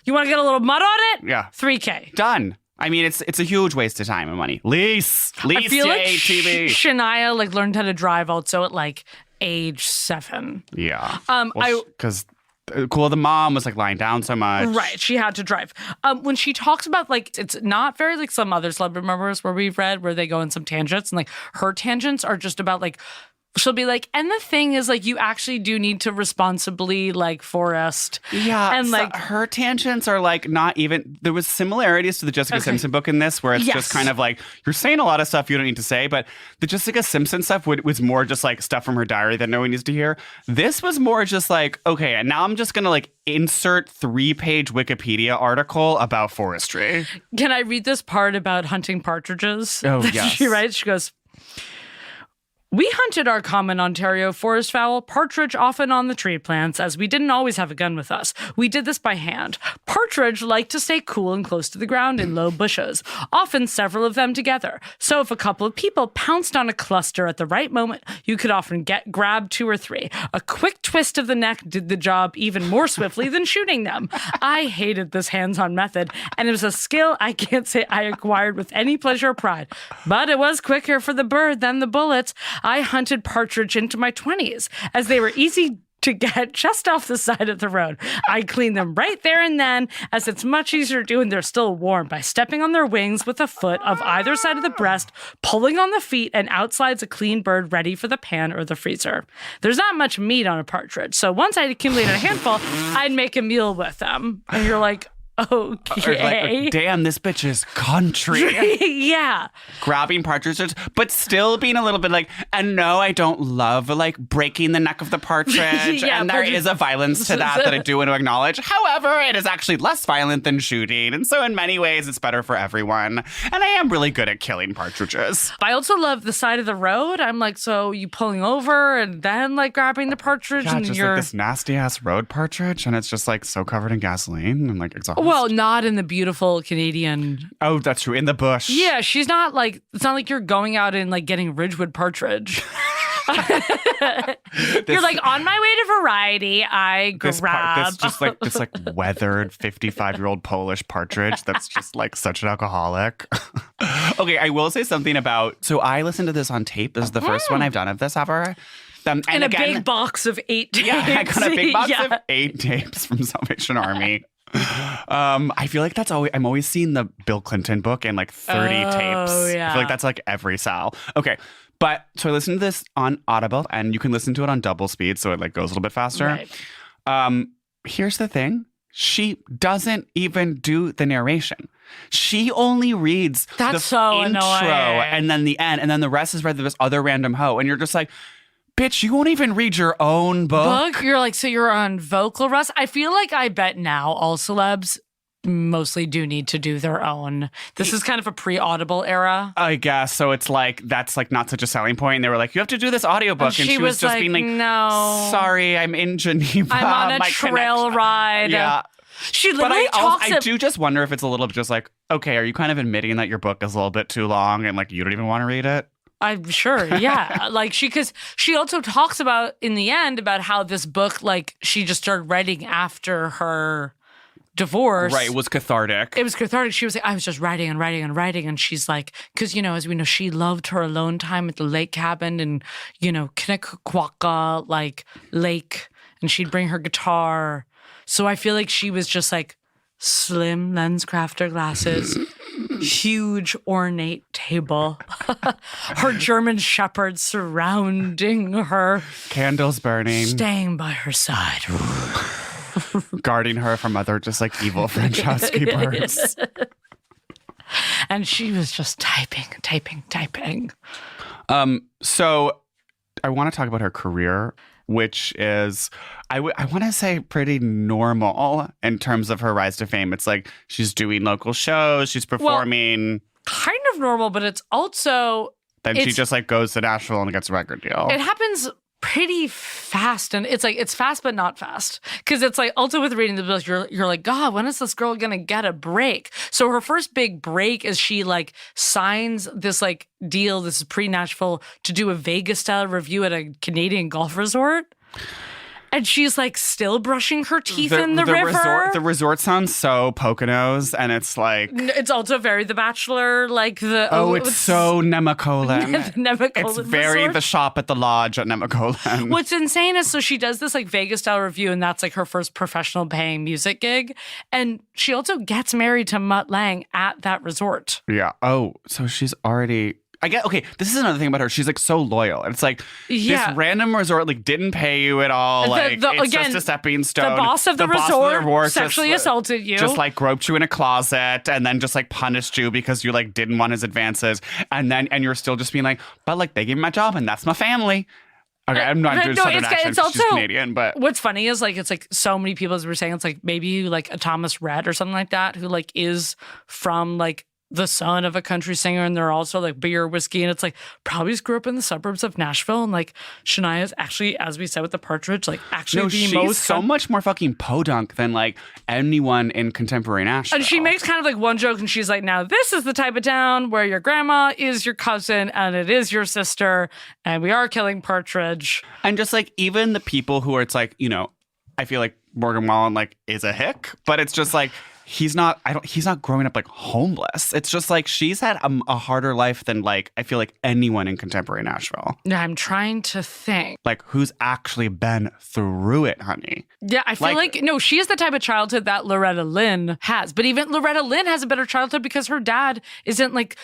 You want to get a little mud on it? Yeah. $3K. Done. I mean, it's a huge waste of time and money. Lease I feel like ATV. Shania learned how to drive also at age 7. Yeah. Because the mom was lying down so much. Right. She had to drive. When she talks about it's not very like some other celebrity members where we've read where they go in some tangents and her tangents are just about she'll be like, and the thing is, you actually do need to responsibly, forest. Yeah. And, her tangents are, not even... There was similarities to the Jessica Simpson book in this, where it's just kind of you're saying a lot of stuff you don't need to say, but the Jessica Simpson stuff was more just, stuff from her diary that no one needs to hear. This was more just okay, and now I'm just going to, insert 3-page Wikipedia article about forestry. Can I read this part about hunting partridges? Oh, yes. She writes, she goes... We hunted our common Ontario forest fowl, partridge, often on the tree plants, as we didn't always have a gun with us. We did this by hand. Partridge like to stay cool and close to the ground in low bushes, often several of them together. So if a couple of people pounced on a cluster at the right moment, you could often grab 2 or 3. A quick twist of the neck did the job even more swiftly than shooting them. I hated this hands-on method, and it was a skill I can't say I acquired with any pleasure or pride. But it was quicker for the bird than the bullets. I hunted partridge into my 20s as they were easy to get just off the side of the road. I clean them right there and then, as it's much easier to do when they're still warm, by stepping on their wings with a foot of either side of the breast, pulling on the feet, and out slides a clean bird ready for the pan or the freezer. There's not much meat on a partridge, so once I'd accumulated a handful, I'd make a meal with them. And you're like, okay. Like, damn, this bitch is country. Yeah. Grabbing partridges, but still being a little bit like, and no, I don't love like breaking the neck of the partridge. Yeah, and there is a violence to that I do want to acknowledge. However, it is actually less violent than shooting. And so in many ways, it's better for everyone. And I am really good at killing partridges. I also love the side of the road. I'm like, so you pulling over and then like grabbing the partridge, Yeah, and just you're like this nasty ass road partridge. And it's just like so covered in gasoline and like exhaust. well, not in the beautiful Canadian. Oh, that's true. In the bush. Yeah, she's not like, it's not like you're going out and like getting Ridgewood partridge. You're like, on my way to Variety, I grab. This just like this like weathered 55-year-old Polish partridge that's just like such an alcoholic. Okay, I will say something about, so I listened to this on tape. This is the first one I've done of this ever. And in a big box of 8 tapes. Yeah, I got a big box of 8 tapes from Salvation Army. I feel like that's always, I'm always seeing the Bill Clinton book in like 30 tapes. Yeah. I feel like that's like every Sal. Okay. But so I listened to this on Audible, and you can listen to it on double speed, so it like goes a little bit faster. Right. Here's the thing. She doesn't even do the narration. She only reads the intro annoying. and then the end, and then the rest is read by this other random hoe. And you're just like, bitch, you won't even read your own book. You're like, so you're on vocal rest? I feel like I bet now all celebs mostly do need to do their own. This is kind of a pre-Audible era. I guess. So it's like, that's like not such a selling point. And they were like, you have to do this audiobook. And she was just being like, no. Sorry, I'm in Geneva. I'm on a trail ride. Yeah. She literally I do just wonder if it's a little bit just like, okay, are you kind of admitting that your book is a little bit too long and like you don't even want to read it? I'm sure, yeah. Because she also talks about in the end about how this book, like, she just started writing after her divorce. Right, it was cathartic. It was cathartic. She was like, I was just writing and writing and writing. And she's like, because, you know, as we know, she loved her alone time at the lake cabin and, you know, Kinnequaca, like, lake. And she'd bring her guitar. So I feel like she was just like slim lens crafter glasses, huge ornate table, her German shepherd surrounding her, candles burning, staying by her side, guarding her from other just like evil French housekeepers. And she was just typing. So I want to talk about her career, which is, I want to say pretty normal in terms of her rise to fame. It's like she's doing local shows, she's performing. Well, kind of normal, but it's also... Then she just like goes to Nashville and gets a record deal. It happens pretty fast, and it's like, it's fast but not fast. Because it's like, also with reading the book, you're like, God, when is this girl gonna get a break? So her first big break is she like signs this like deal, this is pre-Nashville, to do a Vegas-style review at a Canadian golf resort. And she's like still brushing her teeth in the river. The resort sounds so Poconos, and it's like... It's also very The Bachelor, like the... it's so Nemacolin. Nemacolin It's very resort. The shop at the lodge at Nemacolin. What's insane is, so she does this like Vegas-style review, and that's like her first professional paying music gig. And she also gets married to Mutt Lange at that resort. Yeah. Oh, so she's already... I get, okay, this is another thing about her. She's like so loyal. And it's like, this random resort like didn't pay you at all. Like, it's again, just a stepping stone. The boss of the resort sexually assaulted you. Just like groped you in a closet and then just like punished you because you like didn't want his advances. And you're still just being like, but like they gave me my job and that's my family. Okay, I'm not doing Southern accent because she's Canadian, but... What's funny is like, it's like so many people, as we were saying, it's like maybe like a Thomas Rhett or something like that, who like is from like the son of a country singer, and they're also like beer, whiskey, and it's like probably just grew up in the suburbs of Nashville, and like Shania's actually, as we said with the partridge, like actually she's so much more fucking podunk than like anyone in contemporary Nashville. And she makes kind of like one joke, and she's like, now this is the type of town where your grandma is your cousin and it is your sister, and we are killing partridge. And just like even the people who are, it's like, you know, I feel like Morgan Wallen like is a hick, but it's just like he's not growing up like homeless. It's just like she's had a harder life than like I feel like anyone in contemporary Nashville. Yeah, I'm trying to think. Like who's actually been through it, honey. Yeah, I feel like no, she is the type of childhood that Loretta Lynn has. But even Loretta Lynn has a better childhood because her dad isn't like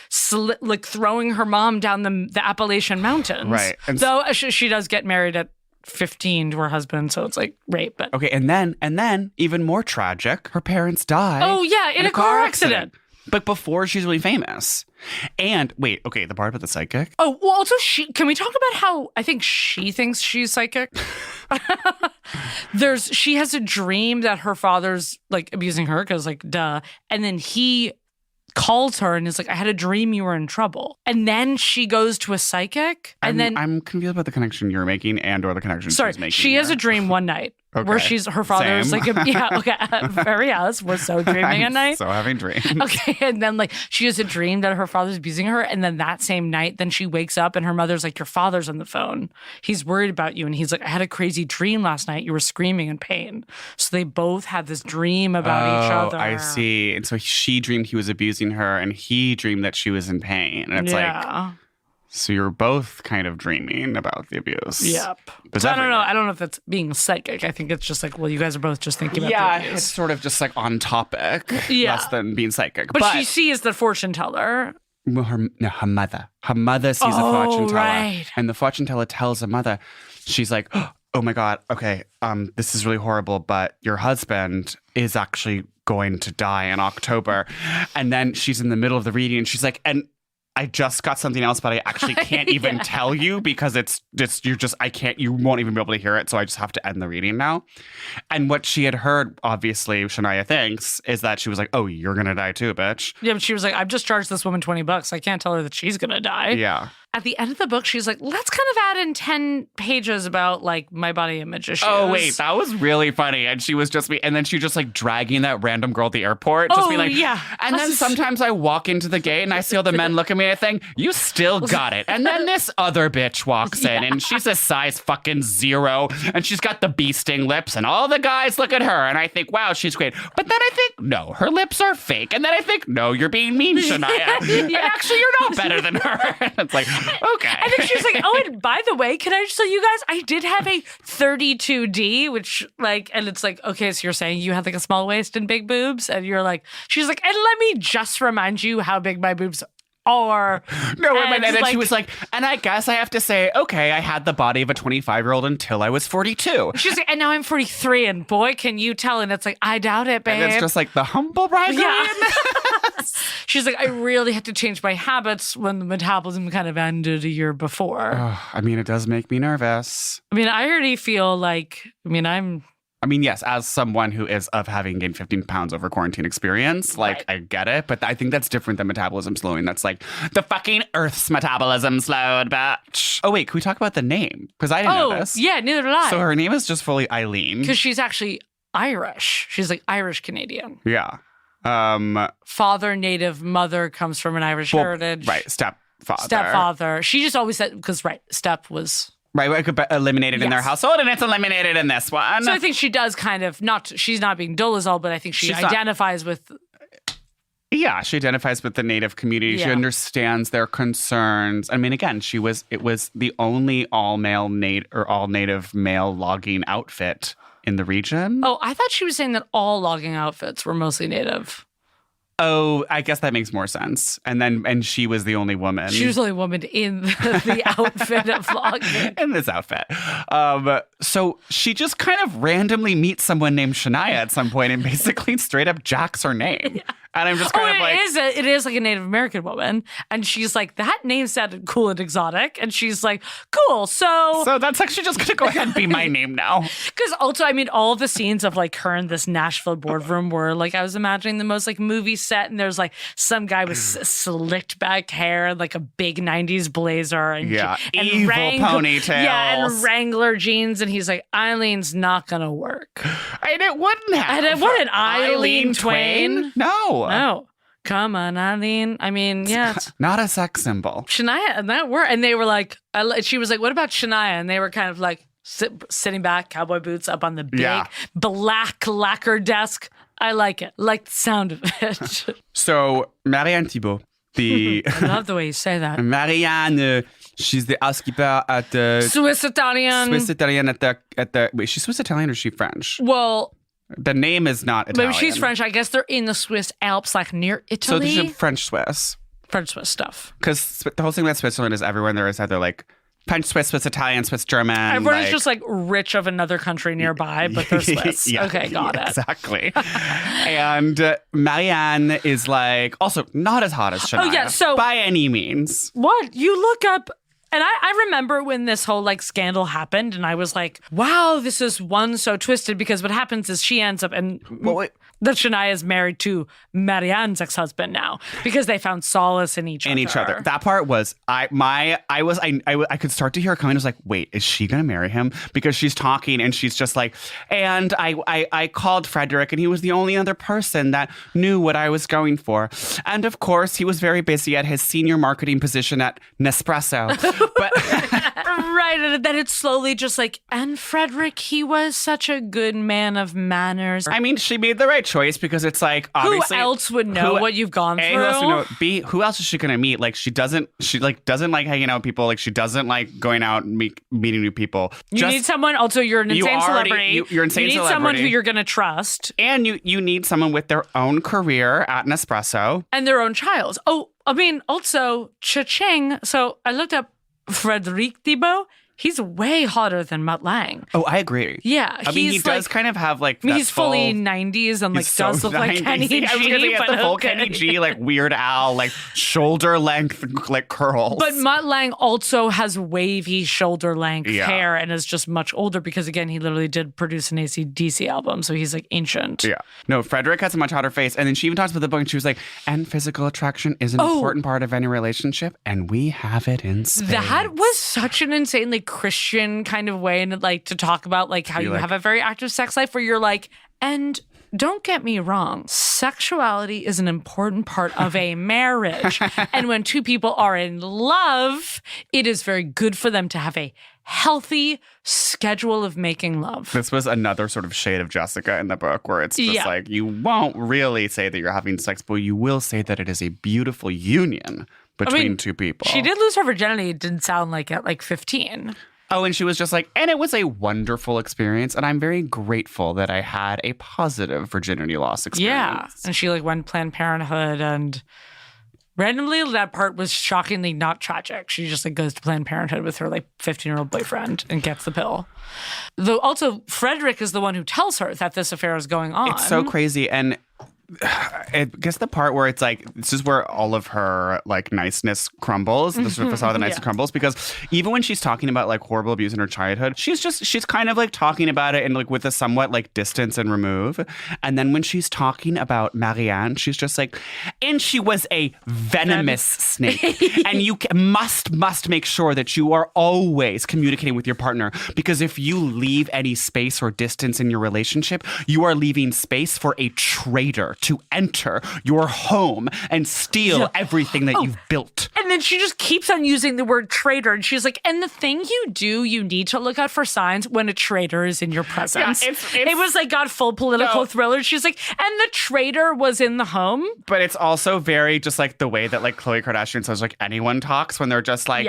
throwing her mom down the Appalachian Mountains. Right. And though she does get married at 15 to her husband, so it's like rape. But okay, and then even more tragic, her parents die. Oh yeah, in a car accident. But before she's really famous. And wait, okay, the part about the psychic. Oh, well, also can we talk about how I think she thinks she's psychic? She has a dream that her father's like abusing her because like duh, and then he calls her and is like, I had a dream you were in trouble. And then she goes to a psychic. And I'm confused about the connection you're making and or the connection she's making. She has a dream one night where her father's Same. like, very us. We're so dreaming at night. So having dreams. Okay. And then like she has a dream that her father's abusing her. And then that same night, then she wakes up and her mother's like, your father's on the phone. He's worried about you. And he's like, I had a crazy dream last night. You were screaming in pain. So they both had this dream about each other. I see. And so she dreamed he was abusing her and he dreamed that she was in pain. And it's like, so you're both kind of dreaming about the abuse. Yep. So I don't know. I don't know if that's being psychic. I think it's just like, well, you guys are both just thinking about the abuse. It's sort of just like on topic, less than being psychic. But she sees the fortune teller. Well, her mother. Her mother sees a fortune teller. Right. And the fortune teller tells her mother, she's like, oh my God, okay, this is really horrible, but your husband is actually going to die in October. And then she's in the middle of the reading and she's like, and I just got something else, but I actually can't even tell you because you won't even be able to hear it. So I just have to end the reading now. And what she had heard, obviously, Shania thinks, is that she was like, oh, you're going to die too, bitch. Yeah, but she was like, I've just charged this woman $20. I can't tell her that she's going to die. Yeah. At the end of the book, she's like, let's kind of add in 10 pages about like my body image issues. Oh, wait, that was really funny. And she was just and then she just like dragging that random girl at the airport. Just being like, yeah. And then sometimes I walk into the gate and I see all the men look at me and I think, you still got it. And then this other bitch walks in and she's a size fucking 0 and she's got the bee sting lips and all the guys look at her and I think, wow, she's great. But then I think, no, her lips are fake. And then I think, no, you're being mean, Shania. And actually, you're not better than her. It's like, okay. And then she's like, oh, and by the way, can I just tell you guys, I did have a 32D, which like, and it's like, okay, so you're saying you had like a small waist and big boobs? And you're like, she's like, and let me just remind you how big my boobs are. No, and then she was like, and I guess I have to say, okay, I had the body of a 25-year-old until I was 42. She's like, and now I'm 43, and boy, can you tell? And it's like, I doubt it, babe. And it's just like the humble brag. Yeah. She's like, I really had to change my habits when the metabolism kind of ended a year before. I mean, it does make me nervous. I mean, I already feel like, yes, as someone who is of having gained 15 pounds over quarantine experience, like, I get it, but I think that's different than metabolism slowing. That's like, the fucking Earth's metabolism slowed, bitch. Oh, wait, can we talk about the name? Because I didn't know this. Yeah, neither did I. So her name is just fully Eileen. Because she's actually Irish. She's like Irish-Canadian. Yeah. Father, native, mother comes from an Irish heritage. Right, stepfather. Stepfather. She just always said, because, step was... Right, we could eliminate it in their household, and it's eliminated in this one. So I think she does kind of, she's not being dull as all, but I think she identifies with... Yeah, she identifies with the Native community. Yeah. She understands their concerns. I mean, again, it was the only all-male all Native male logging outfit in the region. Oh, I thought she was saying that all logging outfits were mostly Native. Oh, I guess that makes more sense. And she was the only woman. She was the only woman in the outfit of logging. In this outfit. So she just kind of randomly meets someone named Shania at some point and basically straight up jacks her name. Yeah. And I'm just kind of like... It is like a Native American woman. And she's like, that name sounded cool and exotic. And she's like, cool, so that's actually just going to go ahead and be my name now. Because also, I mean, all of the scenes of like her in this Nashville boardroom were like, I was imagining the most like movie set. And there's like some guy with slicked back hair and like a big 90s blazer. And evil ponytails. Yeah, and Wrangler jeans. And he's like, Eileen's not going to work. And it wouldn't have. And it wouldn't. Eileen Twain? No. No. Come on, Eileen. I mean, yeah. It's not a sex symbol. Shania, and that word. And they were like, she was like, what about Shania? And they were kind of like sitting back, cowboy boots up on the big black lacquer desk. I like it. Like the sound of it. So Marianne Thibault, I love the way you say that. Marianne, she's the housekeeper at the Swiss Italian at the. Wait, she's Swiss Italian or is she French? Well, the name is not Italian. maybe she's French. I guess they're in the Swiss Alps, like near So Italy. there's French Swiss. French Swiss stuff. Because the whole thing about Switzerland is everyone there is either like French Swiss, Swiss Italian, Swiss German. Everyone is just like rich of another country nearby, but they're Swiss. Yeah, okay, got it. Exactly. And Marianne is like also not as hot as Shania. Oh, yeah, so- by any means. What? You look up, and I remember when this whole like scandal happened, and I was like, wow, this is one so twisted, because what happens is she ends up, and that Shania is married to Marianne's ex-husband now, because they found solace in each other. That part was I could start to hear her coming. I was like, wait, is she gonna marry him? Because she's talking and she's just like, and I called Frederick and he was the only other person that knew what I was going for. And of course he was very busy at his senior marketing position at Nespresso. But right, and then it's slowly just like, and Frederick, he was such a good man of manners. I mean, she made the right choice, because it's like, obviously, who else would know what you've gone through? Who else would know? B, who else is she gonna meet? Like, she doesn't like hanging out with people. Like, she doesn't like going out and meeting new people. You need someone. Also, you're an insane celebrity. You're insane. You need someone who you're gonna trust, and you need someone with their own career at Nespresso and their own child. Oh, I mean, also cha-ching. So I looked up Frederic Thibault. He's way hotter than Mutt Lange. Oh, I agree. Yeah. I mean, he does kind of have like he's fully 90s and like does look like Kenny G. I was going to get the full Kenny G, like Weird Al, like shoulder length, like curls. But Mutt Lange also has wavy shoulder length hair and is just much older because, again, he literally did produce an AC/DC album. So he's like ancient. Yeah. No, Frederick has a much hotter face. And then she even talks about the book and she was like, and physical attraction is an important part of any relationship. And we have it in spades. That was such an insanely Christian kind of way, and like to talk about like how you have a very active sex life where you're like, and don't get me wrong, sexuality is an important part of a marriage. And when two people are in love, it is very good for them to have a healthy schedule of making love. This was another sort of shade of Jessica in the book where it's just like, you won't really say that you're having sex, but you will say that it is a beautiful union between two people. She did lose her virginity. It didn't sound like at like 15. Oh, and she was just like, and it was a wonderful experience. And I'm very grateful that I had a positive virginity loss experience. Yeah. And she like went Planned Parenthood, and randomly that part was shockingly not tragic. She just like goes to Planned Parenthood with her like 15-year-old boyfriend and gets the pill. Though also Frederick is the one who tells her that this affair is going on. It's so crazy. And I guess the part where it's like, this is where all of her like niceness crumbles. The sort of facade of the niceness crumbles, because even when she's talking about like horrible abuse in her childhood, she's kind of like talking about it and like with a somewhat like distance and remove. And then when she's talking about Marianne, she's just like, and she was a venomous snake. And you must make sure that you are always communicating with your partner, because if you leave any space or distance in your relationship, you are leaving space for a traitor to enter your home and steal everything that you've built. And then she just keeps on using the word traitor. And she's like, and the thing you do, you need to look out for signs when a traitor is in your presence. Yeah, it was like got full political thriller. She's like, and the traitor was in the home. But it's also very just like the way that like Khloe Kardashian says like anyone talks, when they're just like,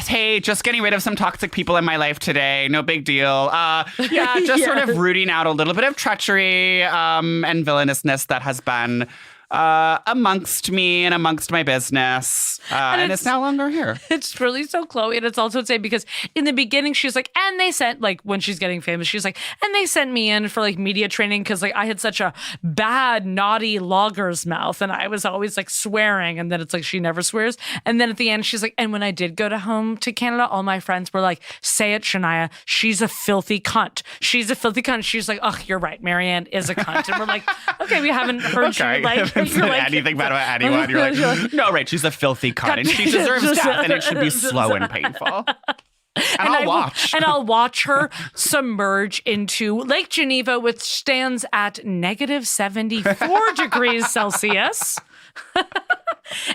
hey, just getting rid of some toxic people in my life today. No big deal. Sort of rooting out a little bit of treachery and villainousness that has been amongst me and amongst my business. And it's no longer here. It's really so Khloe. And it's also insane because in the beginning, she's like, and they sent, like, when she's getting famous, she's like, and they sent me in for, like, media training because, like, I had such a bad, naughty logger's mouth. And I was always, like, swearing. And then it's like, she never swears. And then at the end, she's like, and when I did go home to Canada, all my friends were like, say it, Shania. She's a filthy cunt. She's a filthy cunt. She's like, oh, you're right. Marianne is a cunt. And we're like, okay, we haven't heard you, like, like, anything bad about anyone. You're like, no, right, she's a filthy cunt and she deserves death and it should be slow and painful. And I'll watch her submerge into Lake Geneva, which stands at negative 74 degrees Celsius.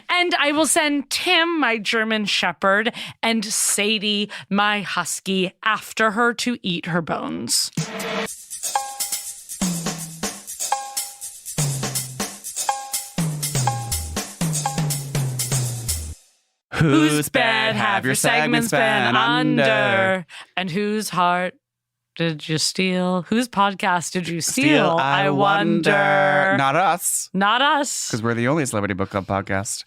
And I will send Tim, my German shepherd, and Sadie, my husky, after her to eat her bones. Whose bed have your segments been under? And whose heart did you steal? Whose podcast did you steal? I wonder. Not us. Not us. Because we're the only Celebrity Book Club podcast.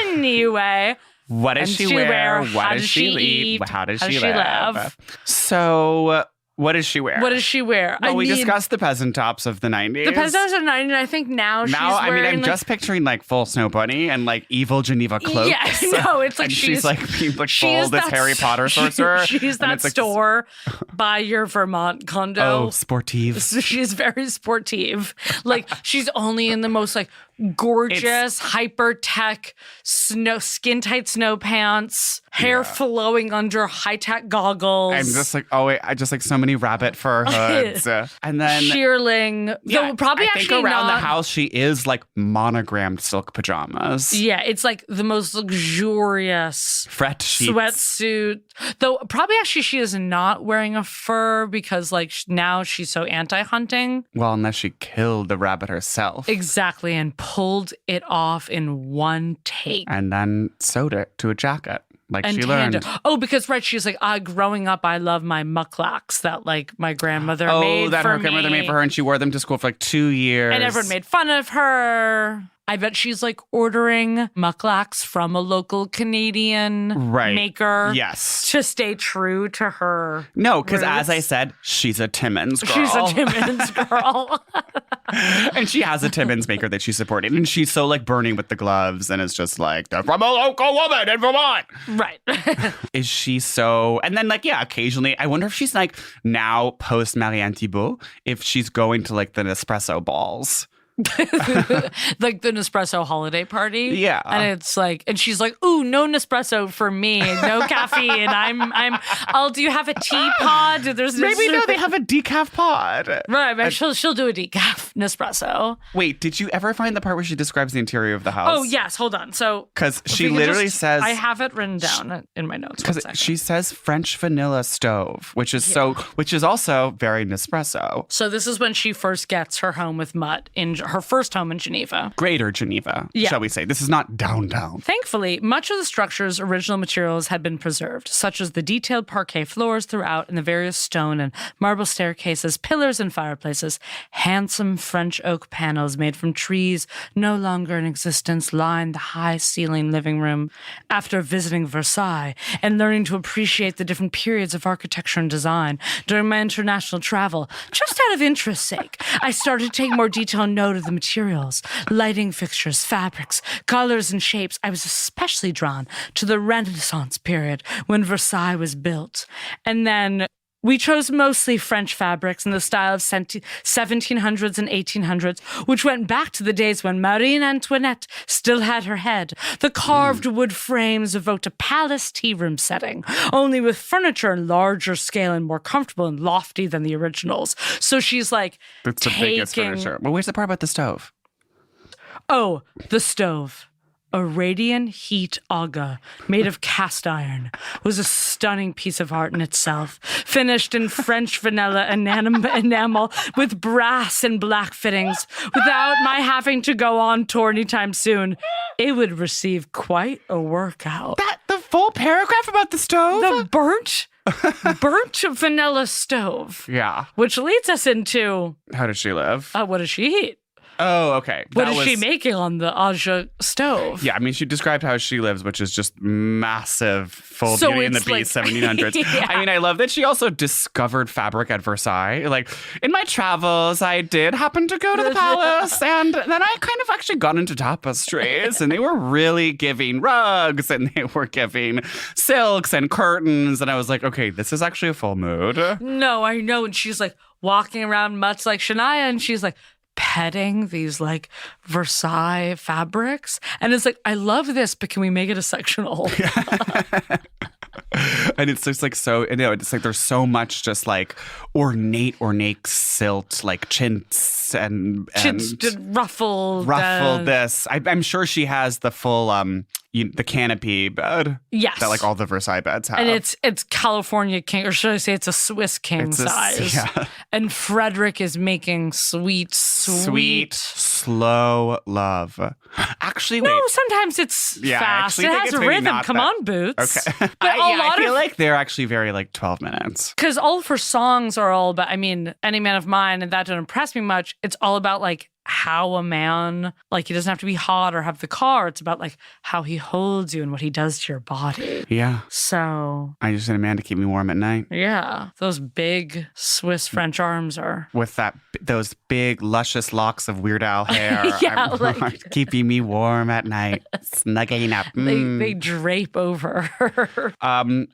Anyway. What does she wear? What does she eat? How does she live? So, what does she wear? What does she wear? Well, we discussed the peasant tops of the 90s. The peasant tops of the 90s, I think now she's wearing... I mean, I'm just picturing like full Snow Bunny and like evil Geneva cloaks. Yeah, no, it's like she's like being like full this Harry Potter sorcerer. She's that store by your Vermont condo. Oh, sportive. She's very sportive. Like she's only in the most like gorgeous, hyper tech, skin tight snow pants, hair flowing under high tech goggles. I'm just like, I just like so many rabbit fur hoods. And then shearling. Yeah, I think around the house she is like monogrammed silk pajamas. Yeah, it's like the most luxurious fret sheets. Sweatsuit. Though probably actually she is not wearing a fur because like now she's so anti-hunting. Well, unless she killed the rabbit herself. Exactly, and pulled it off in one take. And then sewed it to a jacket. Like and she learned. Oh, because she's like, growing up, I love my mucklacks that like my grandmother made for me. Oh, that her grandmother made for her, and she wore them to school for like 2 years. And everyone made fun of her. I bet she's like ordering mucklacks from a local Canadian maker. Yes. To stay true to her. No, because as I said, she's a Timmins girl. She's a Timmins girl. And she has a Timmins maker that she's supporting. And she's so like burning with the gloves and it's just like, they're from a local woman in Vermont. Right. Is she so... And then like, yeah, occasionally, I wonder if she's like now post Marianne Thibault, if she's going to like the Nespresso balls. Like the Nespresso holiday party. Yeah. And it's like, and she's like, ooh, no Nespresso for me. No caffeine. Do you have a tea pod? Maybe they have a decaf pod. Right, but she'll do a decaf Nespresso. Wait, did you ever find the part where she describes the interior of the house? Oh, yes, hold on. So, because she literally says, I have it written down in my notes. Because she says French vanilla stove, which is also very Nespresso. So this is when she first gets her home with Mutt in her first home in Geneva. Greater Geneva, shall we say. This is not downtown. Thankfully, much of the structure's original materials had been preserved, such as the detailed parquet floors throughout and the various stone and marble staircases, pillars and fireplaces. Handsome French oak panels made from trees no longer in existence lined the high-ceilinged living room. After visiting Versailles and learning to appreciate the different periods of architecture and design during my international travel, just out of interest's sake, I started to take more detailed note of the materials, lighting fixtures, fabrics, colors, and shapes. I was especially drawn to the Renaissance period when Versailles was built. And then we chose mostly French fabrics in the style of 1700s and 1800s, which went back to the days when Marie Antoinette still had her head. The carved wood frames evoked a palace tea room setting, only with furniture in larger scale and more comfortable and lofty than the originals. So she's like, it's the biggest furniture. Well, where's the part about the stove? Oh, the stove. A radiant heat aga made of cast iron was a stunning piece of art in itself, finished in French vanilla enamel with brass and black fittings. Without my having to go on tour anytime soon, it would receive quite a workout. The full paragraph about the stove? The burnt vanilla stove. Yeah. Which leads us into... How does she live? What does she eat? Oh, okay. What is she making on the Aja stove? Yeah, I mean, she described how she lives, which is just massive, full Beauty and the Beast, 1700s. Yeah. I mean, I love that she also discovered fabric at Versailles. Like, in my travels, I did happen to go to the palace, and then I kind of actually got into tapestries, and they were really giving rugs, and they were giving silks and curtains, and I was like, okay, this is actually a full mood. No, I know, and she's like walking around much like Shania, and she's like, petting these like Versailles fabrics. And it's like, I love this, but can we make it a sectional? And it's just like so, you know, it's like there's so much just like ornate silt, like chintz and ruffled this. I'm sure she has the full the canopy bed. Yes. That like all the Versailles beds have. And it's California king, or should I say it's a Swiss king size. Yeah. And Frederick is making sweet, slow love. Actually, wait. No, sometimes it's fast. It has a rhythm. Come on, Boots. Okay. But I feel like they're actually very like 12 minutes. Because all of her songs are all about, I mean, Any Man of Mine, and that didn't impress me much. It's all about like how a man, like he doesn't have to be hot or have the car. It's about like how he holds you and what he does to your body. Yeah. So I just need a man to keep me warm at night. Yeah. Those big Swiss French arms are. With those big luscious locks of Weird Al hair. Yeah, like keeping me warm at night. Snuggling up. They drape over her.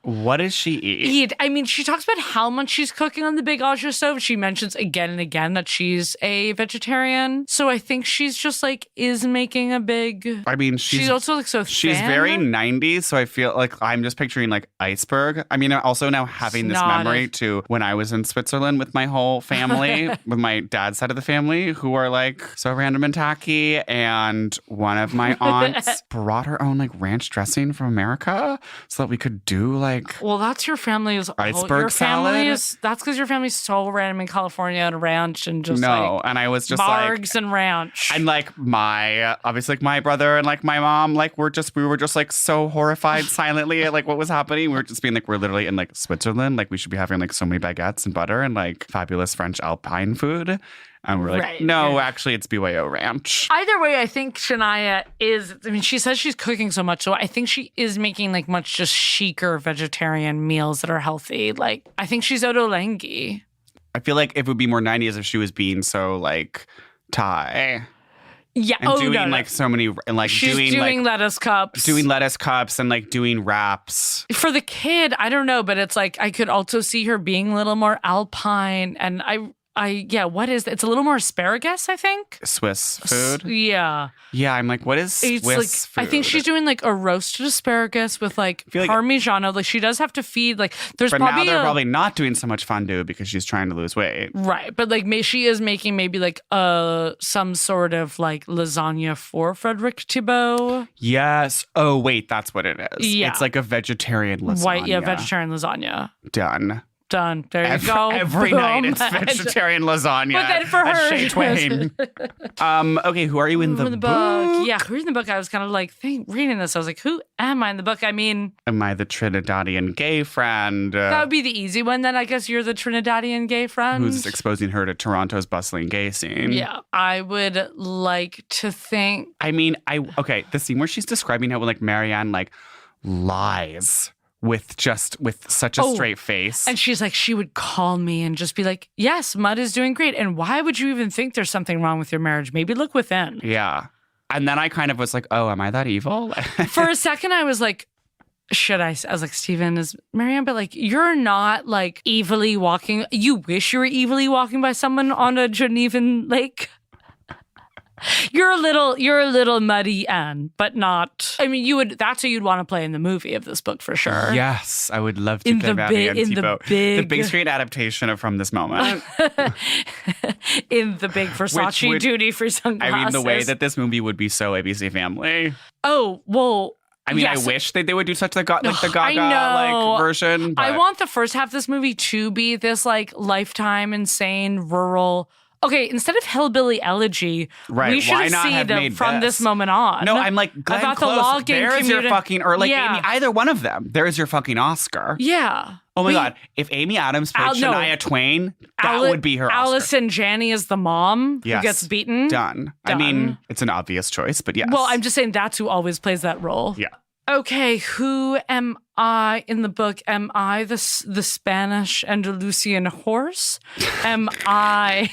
What does she eat? I mean, she talks about how much she's cooking on the big Austria stove. She mentions again and again that she's a vegetarian. So I think she's just like is making a big. I mean, she's also like so thin. She's very 90s, so I feel like I'm just picturing like iceberg. I mean, also now having this memory to when I was in Switzerland with my whole family, with my dad's side of the family, who are like so random and tacky. And one of my aunts brought her own like ranch dressing from America so that we could do like. Well, that's your family's iceberg salad. That's because your family's so random in California at a ranch and just and I was just Bargs and ranch. And like obviously like my brother and like my mom, like we were just like so horrified silently at like what was happening. We were just being like, we're literally in like Switzerland. Like we should be having like so many baguettes and butter and like fabulous French Alpine food. And we're like, no, actually it's BYO ranch. Either way, I think Shania she says she's cooking so much. So I think she is making like much just chicer vegetarian meals that are healthy. Like I think she's Ottolenghi. I feel like it would be more 90s if she was being so like Thai. Yeah. And doing like so many and like she's doing like, lettuce cups. Doing lettuce cups and like doing wraps. For the kid, I don't know, but it's like I could also see her being a little more alpine. And what is it? It's a little more asparagus, I think. Swiss food? Yeah. Yeah, I'm like, what is Swiss food? I think she's doing like a roasted asparagus with like Parmigiano. Like she does have to feed like there's but probably now they're probably not doing so much fondue because she's trying to lose weight. Right. But like she is making maybe like some sort of like lasagna for Frederick Thibault. Yes. Oh, wait, that's what it is. Yeah. It's like a vegetarian lasagna. Vegetarian lasagna. Done. There you go. Every night it's vegetarian lasagna. But then for her. Shania Twain. Okay, who are you in the book? Yeah, who's in the book? I was kind of like reading this. I was like, who am I in the book? I mean. Am I the Trinidadian gay friend? That would be the easy one. Then I guess you're the Trinidadian gay friend. Who's exposing her to Toronto's bustling gay scene. Yeah. I would like to think. I mean, the scene where she's describing how like Marianne like lies. With such a straight face. And she's like, she would call me and just be like, yes, Mud is doing great. And why would you even think there's something wrong with your marriage? Maybe look within. Yeah. And then I kind of was like, oh, am I that evil? For a second, I was like, I was like, Steven is Marianne, but like, you're not like evilly walking. You wish you were evilly walking by someone on a Genevan lake. You're a little muddy, Anne, but not. I mean, that's who you'd want to play in the movie of this book for sure. Yes, I would love to play Marianne Thibault. The big screen adaptation of From This Moment. In the big Versace duty-free sunglasses. I mean, the way that this movie would be so ABC Family. Oh, well. I mean, yes. I wish that they would do such the Gaga like version. But. I want the first half of this movie to be this like Lifetime insane rural. Okay, instead of Hillbilly Elegy, we should see them from this moment on. No, I'm like, Glenn Close, there's your fucking, or like Amy, either one of them. There's your fucking Oscar. Yeah. Oh my God. If Amy Adams played Shania Twain, that would be her Oscar. Allison Janney is the mom who gets beaten. Done. I mean, it's an obvious choice, but yes. Well, I'm just saying that's who always plays that role. Yeah. Okay, who am I in the book? Am I the Spanish Andalusian horse? Am I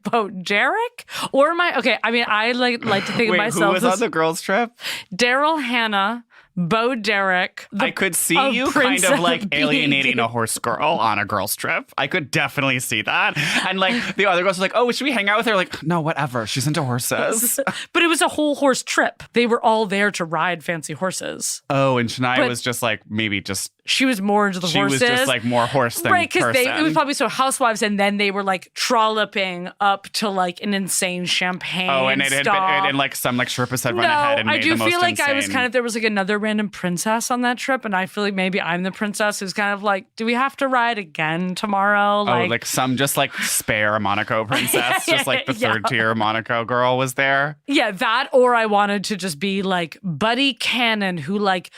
Bo Derek? Or am I? Okay, I mean, I like to think of myself. Who was on the girls' trip? Daryl Hannah, Bo Derek. I could see you kind of like alienating a horse girl on a girls' trip. I could definitely see that. And like the other girls were like, oh, should we hang out with her? Like, no, whatever. She's into horses. But it was a whole horse trip. They were all there to ride fancy horses. Oh, and Shania was just like maybe maybe just she was more into the horses. She was just like more horse than right, person. It was probably so housewives, and then they were like trolloping up to like an insane champagne. Oh, and it had been, and like some like Sherpas had run ahead and made the most I do feel like insane. I was kind of, there was like another random princess on that trip, and I feel like maybe I'm the princess who's kind of like, do we have to ride again tomorrow? Like some just like spare Monaco princess, just like the third tier Monaco girl was there. Yeah, that, or I wanted to just be like Buddy Cannon, who like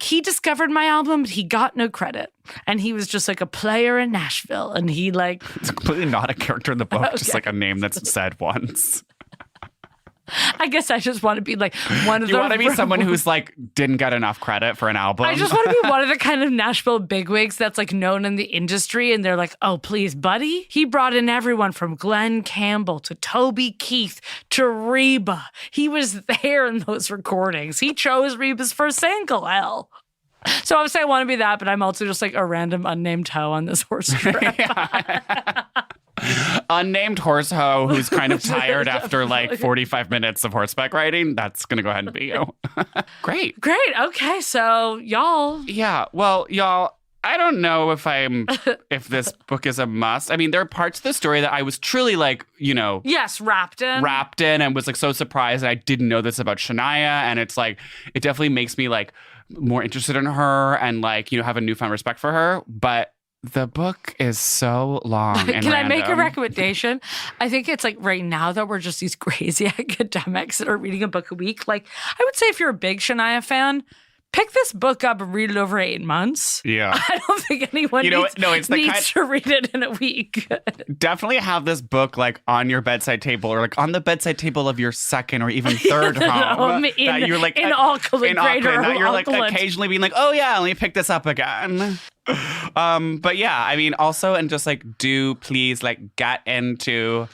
he discovered my album, but he got no credit. And he was just like a player in Nashville. And he like... It's completely not a character in the book, just like a name that's said once. I guess I just want to be like one of the... You want to be someone who's like didn't get enough credit for an album? I just want to be one of the kind of Nashville bigwigs that's like known in the industry, and they're like, oh, please, Buddy? He brought in everyone from Glenn Campbell to Toby Keith to Reba. He was there in those recordings. He chose Reba's first single, hell. So obviously I want to be that, but I'm also just like a random unnamed hoe on this horse trip. Unnamed horse hoe who's kind of tired after like 45 minutes of horseback riding. That's going to go ahead and be you. Great. Okay. So y'all. Yeah. Well, y'all, I don't know if this book is a must. I mean, there are parts of the story that I was truly like, yes, wrapped in and was like so surprised. And I didn't know this about Shania. And it's like, it definitely makes me like more interested in her and like, have a newfound respect for her. But the book is so long and Can I make a recommendation? I think it's like right now that we're just these crazy academics that are reading a book a week. Like, I would say if you're a big Shania fan, pick this book up and read it over 8 months. Yeah. I don't think anyone needs to read it in a week. Definitely have this book like on your bedside table or like on the bedside table of your second or even third home. That you're like in Auckland. That you're like occasionally being like, oh yeah, let me pick this up again. But yeah, I mean also, and just like please like get into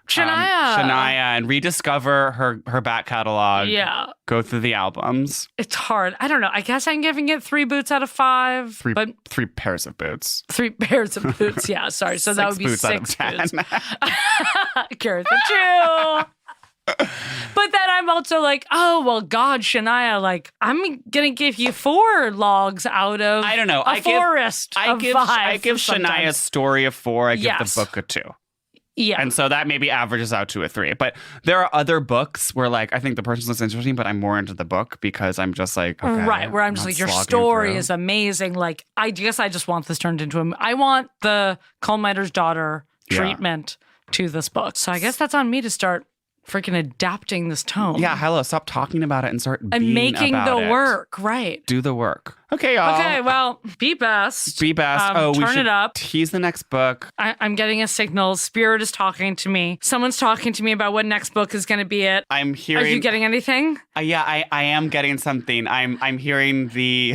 Shania and rediscover her back catalog. Yeah. Go through the albums. It's hard. I don't know. I guess I'm giving it 3 boots out of 5. Three pairs of boots. 3 pairs of boots. Yeah, sorry. So that would be 6 boots. Carrot the 2. But then I'm also like, oh, well, God, Shania, like, I'm going to give you 4 logs out of I don't know. I give Shania's story a 4. I give the book a 2. Yeah. And so that maybe averages out to a 3. But there are other books where like, I think the person looks interesting, but I'm more into the book because I'm just like, okay, right. Where I'm just like, your story is amazing. Like, I guess I just want this turned into I want the coal miner's daughter treatment to this book. So I guess that's on me to start freaking adapting this tome. Yeah, hello. Stop talking about it and start being making about the work. Right. Do the work. Okay, y'all. Okay, well, be best. Be best. We should it up. Tease the next book. I'm getting a signal. Spirit is talking to me. Someone's talking to me about what next book is going to be it. I'm hearing. Are you getting anything? Yeah, I am getting something. I'm hearing the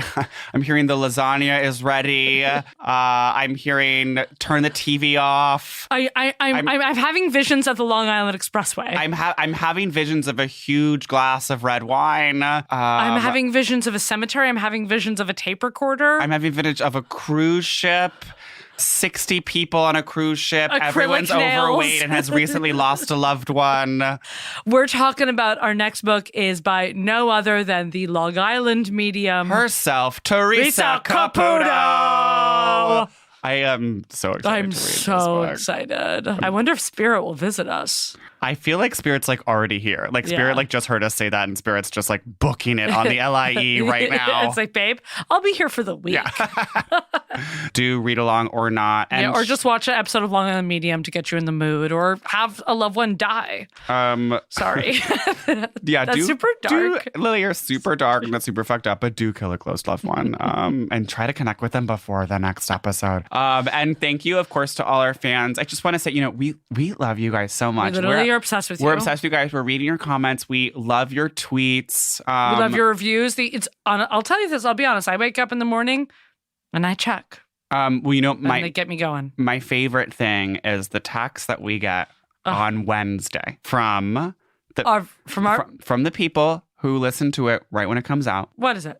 lasagna is ready. I'm hearing turn the TV off. I'm having visions of the Long Island Expressway. I'm having visions of a huge glass of red wine. I'm having visions of a cemetery. I'm having visions of a tape recorder. I'm having visions of a cruise ship. 60 people on a cruise ship. Acrylic Everyone's nails. overweight and has recently lost a loved one. We're talking about our next book is by no other than the Long Island medium herself, Teresa Caputo. I am so excited. I'm so excited. I wonder if Spirit will visit us. I feel like Spirit's like already here. Like Spirit like just heard us say that and Spirit's just like booking it on the LIE right now. It's like, babe, I'll be here for the week. Yeah. Do read along or not. And or just watch an episode of Long Island Medium to get you in the mood or have a loved one die. Sorry. Yeah, that's super dark. Lily, you're super dark and that's super fucked up, but do kill a close loved one. And try to connect with them before the next episode. And thank you, of course, to all our fans. I just want to say, we love you guys so much. We're obsessed with you. We're obsessed with you guys. We're reading your comments. We love your tweets. We love your reviews. I'll tell you this. I'll be honest. I wake up in the morning and I check. And they get me going. My favorite thing is the text that we get on Wednesday from the people who listen to it right when it comes out. What is it?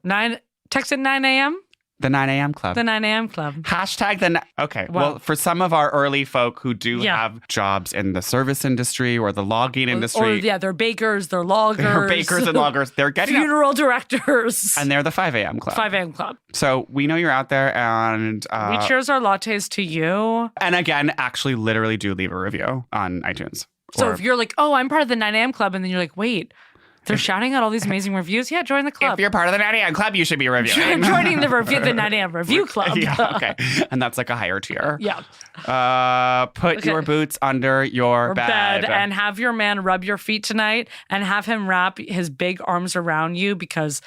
Text at 9 a.m.? The 9 a.m. Club. The 9 a.m. Club. Hashtag the... Okay. Well, for some of our early folk who do have jobs in the service industry or the logging industry. Or, they're bakers, they're loggers. They're bakers and loggers. They're getting funeral directors. And they're the 5 a.m. Club. 5 a.m. Club. So we know you're out there and... we cheers our lattes to you. And again, actually literally do leave a review on iTunes. So if you're like, oh, I'm part of the 9 a.m. Club, and then you're like, wait... They're shouting out all these amazing reviews. Yeah, join the club. If you're part of the 9 a.m. Club, you should be reviewing. Joining the 9 a.m. Review Club. Yeah, okay. And that's like a higher tier. Yeah. Put your boots under your bed. And have your man rub your feet tonight and have him wrap his big arms around you because...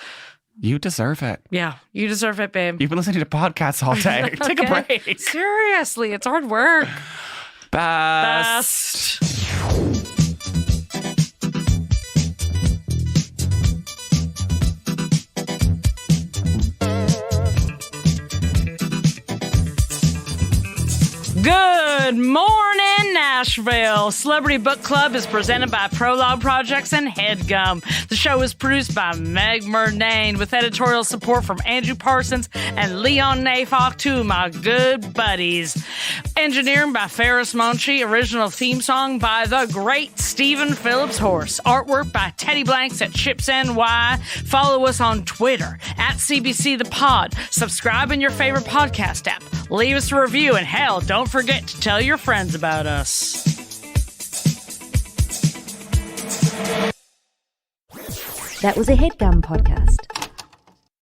You deserve it. Yeah, you deserve it, babe. You've been listening to podcasts all day. Take a break. Seriously, it's hard work. Best. Good morning, Nashville. Celebrity Book Club is presented by Prologue Projects and HeadGum. The show is produced by Meg Murnane with editorial support from Andrew Parsons and Leon Nafok, two of my good buddies. Engineering by Ferris Monchi. Original theme song by the great Stephen Phillips Horse. Artwork by Teddy Blanks at Chips NY. Follow us on Twitter at CBC The Pod. Subscribe in your favorite podcast app. Leave us a review, and hell, don't forget to tell your friends about us. That was a HeadGum podcast.